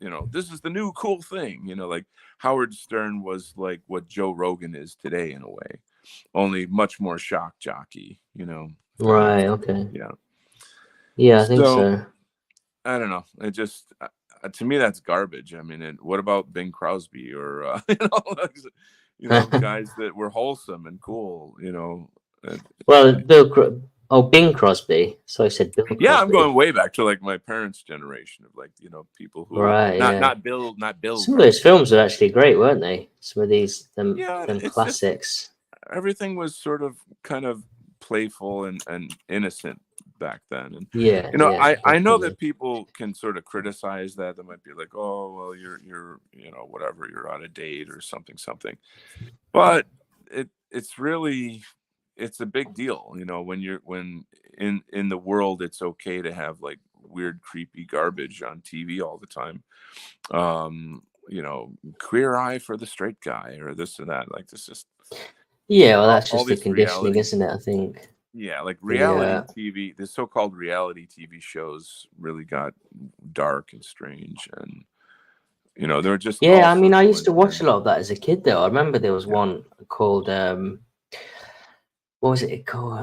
you know, this is the new cool thing. You know, like Howard Stern was like what Joe Rogan is today in a way, only much more shock jockey. You know, if that makes Right. sense. Okay. Yeah. Yeah, I think So so. I don't know. It just to me that's garbage. I mean, what about Bing Crosby or you know, guys that were wholesome and cool. You know, uh, Well, oh, Bing Crosby. So I said Bill yeah, I'm going Crosby. way back to like my parents' generation of like, you know, people who Right. Yeah. not Bill Some of those Crosby. films were actually great, weren't they? Some of these Yeah, them it's just classics. everything was sort of kind of playful and innocent back then. And Yeah. you know, Yeah. I know Definitely. that people can sort of criticize that. They might be like, oh well, you're you know, whatever, you're out of date or something. But it's really, it's a big deal, you know, when in the world it's okay to have like weird creepy garbage on TV all the time. You know, queer eye for the straight guy or this or that. Like this is Yeah. Well, that's all just the this conditioning, reality. isn't it? I think Yeah, like the reality TV, the so-called reality TV shows really got dark and strange, and you know, there were just all yeah. I mean, sorts I of used to women watch a and lot of that as a kid, though. I remember there was yeah, one called what was it called?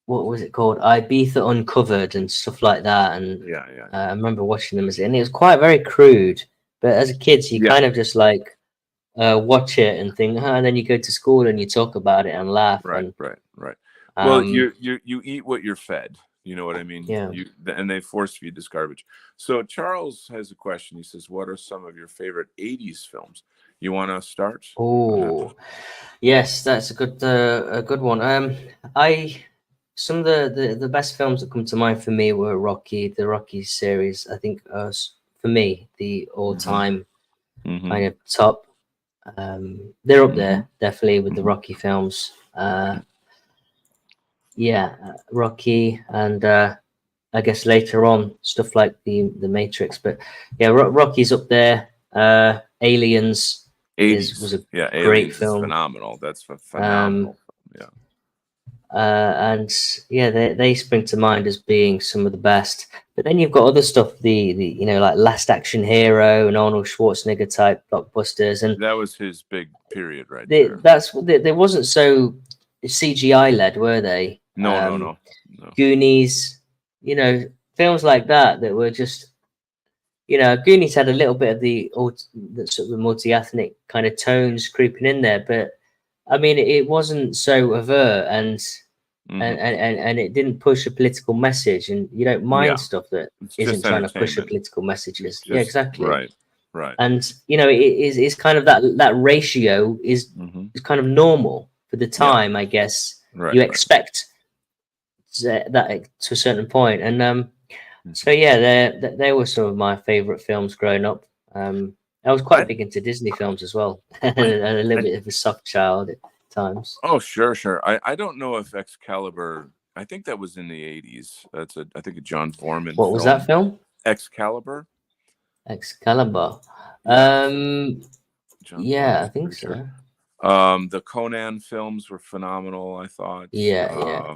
What was it called? Ibiza Uncovered and stuff like that. And yeah. I remember watching them and it was quite very crude. But as a kid, so you Yeah, kind of just like watch it and think, and then you go to school and you talk about it and laugh and right. Well, um, you eat what you're fed. You know what I mean? yeah. You and they force feed this garbage. So Charles has a question. He says, "What are some of your favorite '80s films?" You want to start? Go ahead. Oh, yes, that's a good one. I some of the best films that come to mind for me were the Rocky series. I think for me the all Mm-hmm. time Mm-hmm. kind of top. They're up Mm-hmm. there definitely with the Mm-hmm. Rocky films. Yeah, Rocky, and I guess later on stuff like the Matrix. But yeah, Rocky's up there. Aliens is was '80s. a Yeah, great Aliens is film. phenomenal. That's a Um, phenomenal film. and yeah, they spring to mind as being some of the best. But then you've got other stuff, the you know, like Last Action Hero and Arnold Schwarzenegger type blockbusters, and Yeah. That was his big period right there. they wasn't so CGI led, were they? No. Goonies, you know, films like that that were just, you know, Goonies had a little bit of the sort of the multi-ethnic kind of tones creeping in there, but I mean, it wasn't so overt and Mm-hmm. it didn't push a political message, and you don't mind Yeah, stuff that it's isn't just trying to push a entertainment. political It's messages. Yeah, just exactly. right. And you know, it's kind of that ratio Mm-hmm. is kind of normal for the Yeah, time, I guess. You right. expect that to a certain point, and so Mm-hmm. yeah, they were some of my favorite films growing up. I was quite I, big into Disney films as well, and I, a little I, bit of a soft child at times. oh, sure. I don't know if Excalibur. I think that was in the '80s. I think a John Foreman What was that film. film? Excalibur. Excalibur. Yeah, it's a John Yeah, Foreman. I I'm think pretty sure. so. The Conan films were phenomenal. I thought. Yeah.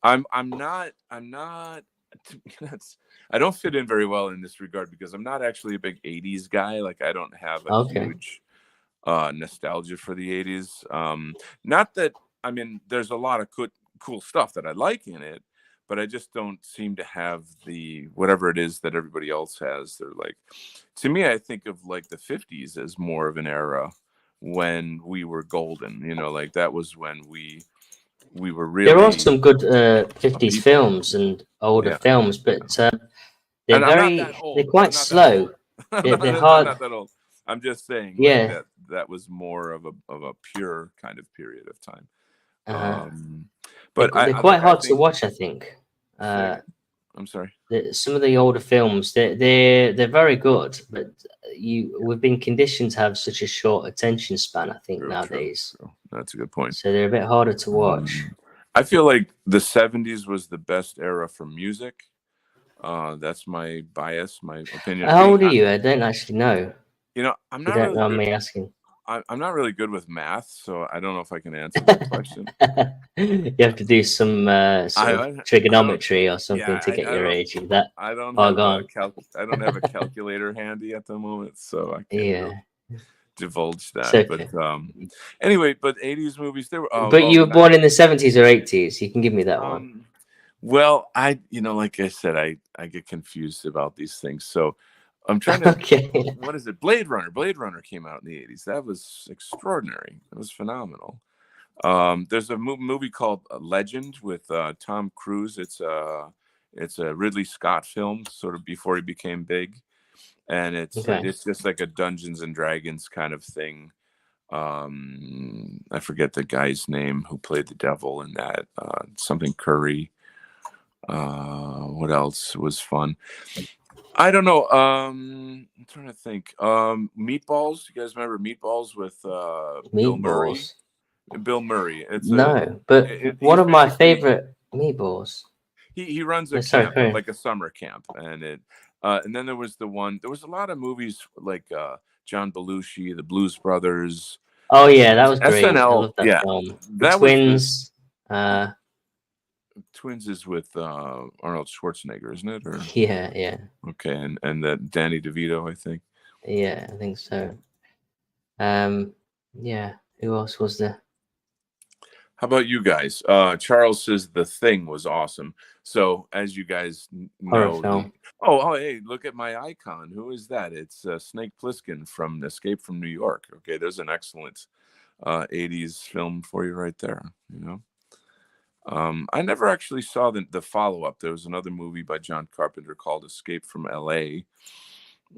I'm not. That's, I don't fit in very well in this regard because I'm not actually a big '80s guy. Like I don't have a Okay. huge nostalgia for the '80s. Not that, I mean, there's a lot of cool stuff that I like in it, but I just don't seem to have the whatever it is that everybody else has. They're like, to me, I think of like the '50s as more of an era when we were golden. You know, like that was when we were There are really some good a 50s people. films and older Yeah. films, but And I'm not that they're old. I'm quite not that old. slow. They're I'm hard. not that old. I'm just saying like Yeah. that was more of a pure kind of period of time. Uh-huh. Um but They're look, quite I hard to think watch, I think. say Uh, again. I'm sorry. Some of the older films, they're very good, but we've been conditioned to have such a short attention span, I think, True, true, nowadays. true. That's a good point. So they're a bit harder to watch. I feel like the 70s was the best era for music. That's my bias, my opinion. How old are you? I don't actually know. I'm You not don't really know good. me asking. I'm not really good with math, so I don't know if I can answer that question. You have to do some sort of I don't. trigonometry or something Yeah, to get your age. Is that I don't far have a gone? I don't have a calculator handy at the moment, so I can't really Yeah, divulge it's that. But okay. anyway, but 80s movies they were. But you were born in the 70s or 80s. You can give me that one. Well, like I said, I get confused about these things. So I'm trying to. Okay. What is it? Blade Runner. Blade Runner came out in the 80s. That was extraordinary. It was phenomenal. There's a movie called Legend with Tom Cruise. It's a Ridley Scott film, sort of before he became big, and Okay. it's just like a Dungeons and Dragons kind of thing. I forget the guy's name who played the devil in that. Something Curry. What else was fun? I don't know. I'm trying to think. Meatballs. You guys remember Meatballs with Bill Murray? Meatballs. Bill Murray. No, but one He's of my basically favorite meatballs. he runs a Yeah, sorry, camp, Corinne. like a summer camp, and then there was there was a lot of movies like John Belushi, the Blues Brothers, Oh yeah, that was great. I SNL. love that Yeah, film. The that was the Twins. Twins is with Arnold Schwarzenegger, isn't it? Or Yeah, yeah, okay, and that Danny DeVito, I think. yeah. I think so. Yeah. Who else was there? How about you guys? Charles says The Thing was awesome. So, as you guys Horror know, film. hey, look at my icon. Who is that? It's Snake Plissken from Escape from New York. Okay, there's an excellent 80s film for you right there. I never actually saw the follow up. There was another movie by John Carpenter called Escape from L.A.,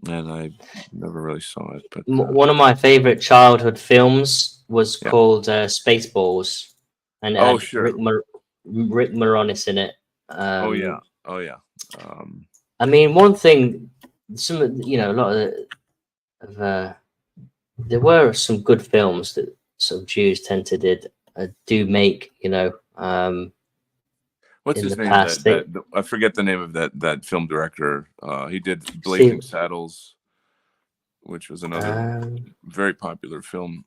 and I never really saw it. But One of my favorite childhood films was yeah. called Spaceballs, and it Oh, had sure. Rick Moranis in it. Oh, yeah. Oh, yeah. Um, I mean, one thing, a lot there were some good films that some Jews tend to do make, What's in his the name? past. I forget the name of that film director. He did Blazing Steve, Saddles, which was another um, very popular film.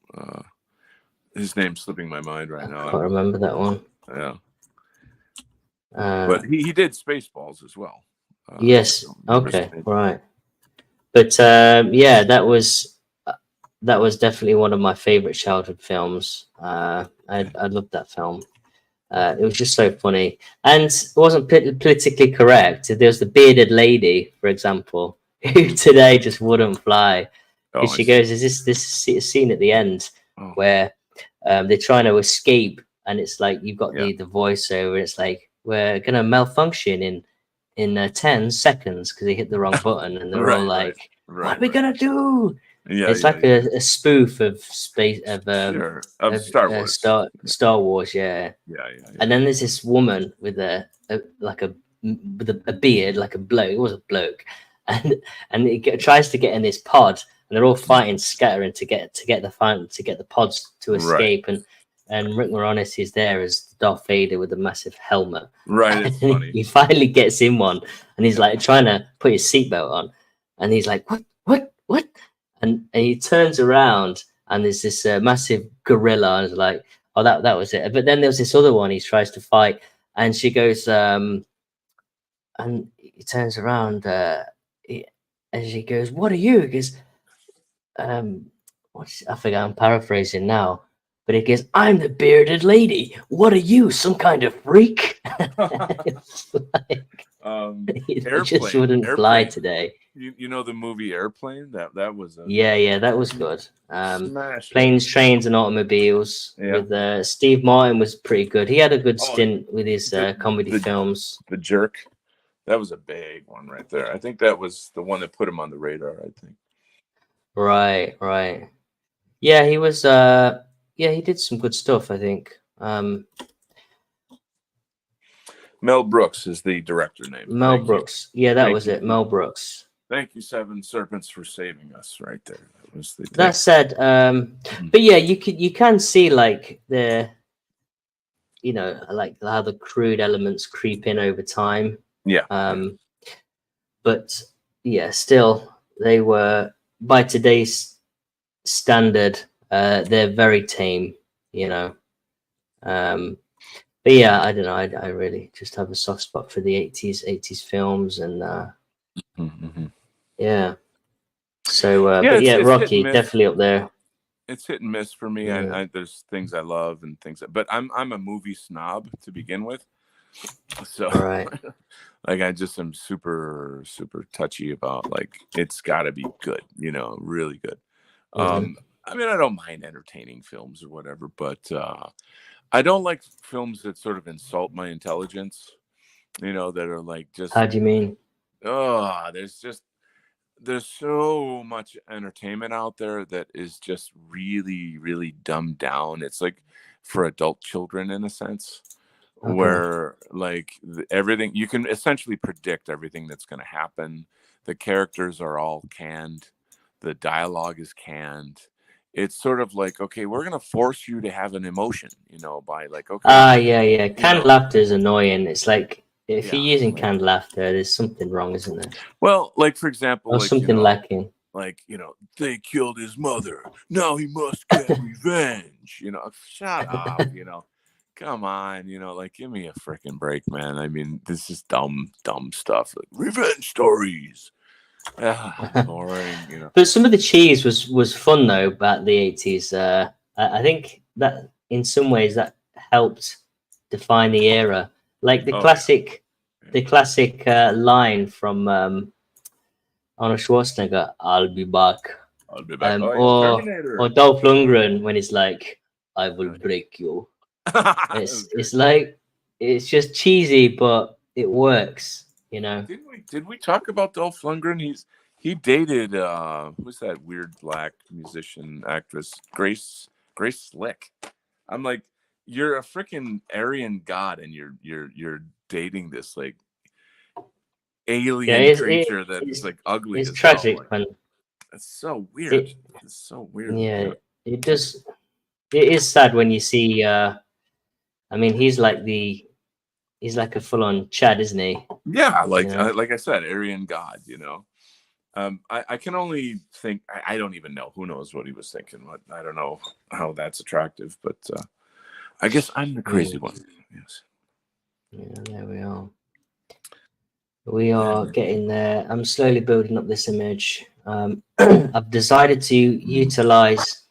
His name's slipping my mind right I now. can't remember that one. Yeah, Uh, but he did Spaceballs as well. yes. Remember Okay. Space- Right. But yeah, that was definitely one of my favorite childhood films. I loved that film. It was just so funny, and it wasn't politically correct. There was the bearded lady, for example, who today just wouldn't fly. Oh, Because I she see. goes, "Is this scene at the end Oh, where they're trying to escape, and it's like you've got yeah. the voiceover. It's like we're gonna malfunction in 10 seconds because they hit the wrong button, and they're all Right, right, like, "What right, are we right. gonna do?" Yeah, It's yeah, like yeah. a spoof of space Sure. Of Star Wars. Star Wars, yeah. Yeah, yeah, yeah. And then there's this woman with a beard, like a bloke. It was a bloke, and tries to get in this pod, and they're all fighting, scattering to get the pods to Right, escape. And Rick Moranis is there as Darth Vader with a massive helmet. right. And It's funny. he finally gets in one, and he's Yeah. like trying to put his seatbelt on, and he's like, what? And he turns around, and there's this massive gorilla, and it's like, oh, that was it. But then there was this other one he tries to fight, and she goes, and he turns around, and she goes, "What are you?" He goes, I forget. I'm paraphrasing now, but he goes, "I'm the bearded lady. What are you, some kind of freak?" It's like, it just wouldn't fly Airplane. today. You know the movie Airplane? That was a Yeah, that was good. smash hit. Planes, Trains, and Automobiles Yeah. with Steve Martin was pretty good. He had a good Oh, stint with his comedy the films. Jerk. That was a big one right there. I think that was the one that put him on the radar, I think. Right. Yeah, he was. Yeah, he did some good stuff, I think. Mel Brooks is the director name. Mel Thank you. Brooks. Yeah, that Thank was you. it. Mel Brooks. Thank you, Seven Serpents, for saving us right there. That was the That thing. said, Mhm. but yeah, you can see like the, you know, like how the crude elements creep in over time. Yeah. But yeah, still they were, by today's standard, they're very tame, you know. But yeah, I don't know. I really just have a soft spot for the 80s films, and Mm-hmm. yeah. So, Yeah, but yeah, it's hit and Rocky miss. definitely up there. It's hit and miss for me. Yeah. There's things I love and things, but I'm a movie snob to begin with. So, Right. like, I just am super touchy about, like, it's got to be good, really good. Hmm. I mean, I don't mind entertaining films or whatever, but I don't like films that sort of insult my intelligence. That are like just, How do you mean? oh, there's so much entertainment out there that is just really, really dumbed down. It's like for adult children in a sense, Okay. where like everything you can essentially predict everything that's going to happen. The characters are all canned, the dialogue is canned. It's sort of like, okay, we're going to force you to have an emotion, by like, okay, Ah, yeah, yeah. you Canned know, laughter is annoying. It's like if you're yeah, using like, canned laughter, there's something wrong, isn't there? well, like for example, Or like, something lacking. they killed his mother. Now he must get revenge. Shut up. Come on. Like, give me a freaking break, man. I mean, this is dumb stuff. Like, revenge stories. Boring. But some of the cheese was fun though about the 80s. I think that in some ways that helped define the era. Like Oh yeah. Yeah. the classic line from Arnold Schwarzenegger, "I'll be back," I'll be back. Oh yeah, or Terminator. Dolph Lundgren when he's like, "I will Oh, yeah. break you." That It's was great. it's like it's just cheesy, but it works. You know. Did we talk about Dolph Lundgren? He dated who's that weird black musician actress, Grace Slick. I'm like, you're a freaking Aryan god, and you're dating this like Yeah, alien creature that's like ugly it's as hell. tragic Like, when that's so weird. it It's so weird. yeah Yeah. it does. It is sad when you see. I mean, he's like a full on Chad, isn't he? Yeah, You know. like I said, Aryan god. I can only think. I don't even know. Who knows what he was thinking? I don't know how that's attractive, but I guess I'm the crazy Mm, one. Yes. yeah, there we are. We Yeah. are getting there. I'm slowly building up this image. I've decided to utilize,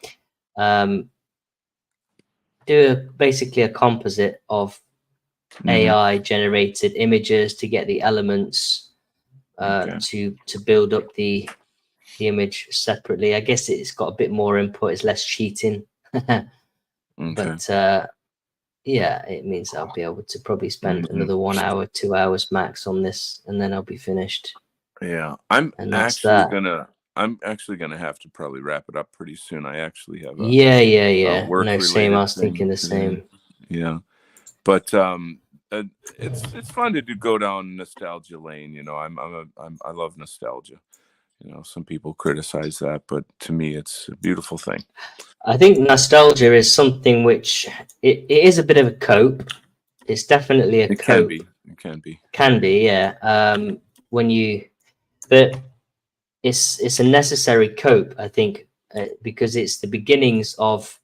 um, basically a composite of Mm-hmm. AI generated images to get the elements Okay. to build up the image separately. I guess it's got a bit more input. It's less cheating, Okay. but yeah, it means I'll be able to probably spend Mhm. another 1 hour, 2 hours max on this, and then I'll be finished. Yeah, And that's that. I'm actually gonna have to probably wrap it up pretty soon. I actually have Yeah, yeah, a yeah. work No, same. I related was thinking thing the today. same. Yeah, but uh, it's fun to go down nostalgia lane. I love nostalgia. Some people criticize that, but to me, it's a beautiful thing. I think nostalgia is something which it is a bit of a cope. It's definitely a It can cope. be. It can be. Can be, yeah. When you, but it's a necessary cope, I think, because it's the beginnings of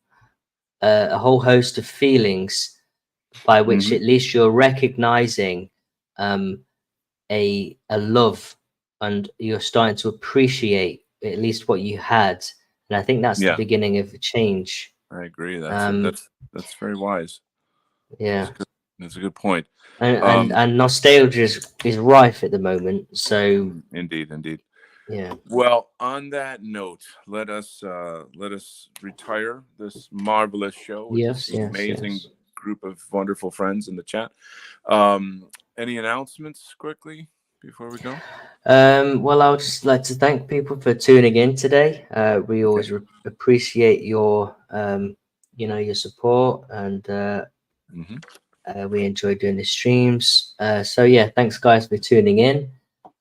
a whole host of feelings by which Hmm. at least you're recognizing um, a love, and you're starting to appreciate at least what you had, and I think that's the Yeah, beginning of a change. I agree. That's it. Um, That's very wise. That's yeah, good. That's a good point. and Um, and nostalgia is rife at the moment. So indeed, indeed. yeah, Well, on that note, let us retire this marvelous show with this yes, yes, amazing yes. group of wonderful friends in the chat. Um, any announcements quickly before we go? Well, I would just like to thank people for tuning in today. We Okay. always appreciate your, your support, and Hmm. We enjoy doing the streams. So yeah, thanks guys for tuning in.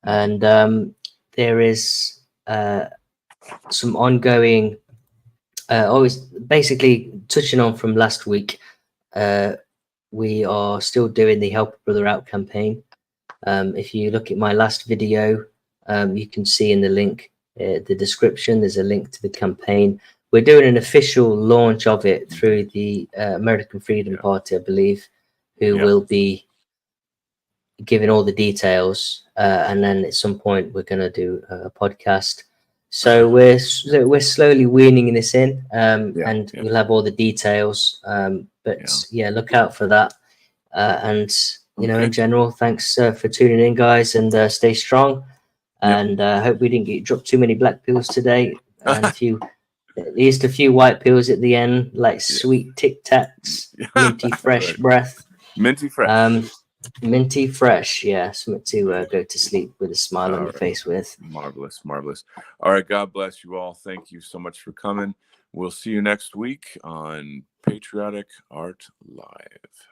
And there is some ongoing, always basically touching on from last week. We are still doing the Help a Brother Out campaign. If you look at my last video, you can see in the link, the description, there's a link to the campaign. We're doing an official launch of it through the American Freedom Party, I believe, who will be giving all the details. And then at some point, we're going to do a podcast. So we're slowly weaning this in, and we'll have all the details. But yeah, look out for that. And you know, in general, thanks for tuning in, guys, and stay strong. And hope we didn't get dropped too many black pills today, and at least a few white pills at the end, like sweet Tic Tacs, minty fresh breath, minty fresh. Minty fresh, yeah, something to go to sleep with a smile on your face with. Marvelous, marvelous. All right, God bless you all. Thank you so much for coming. We'll see you next week on Patriotic Art Live.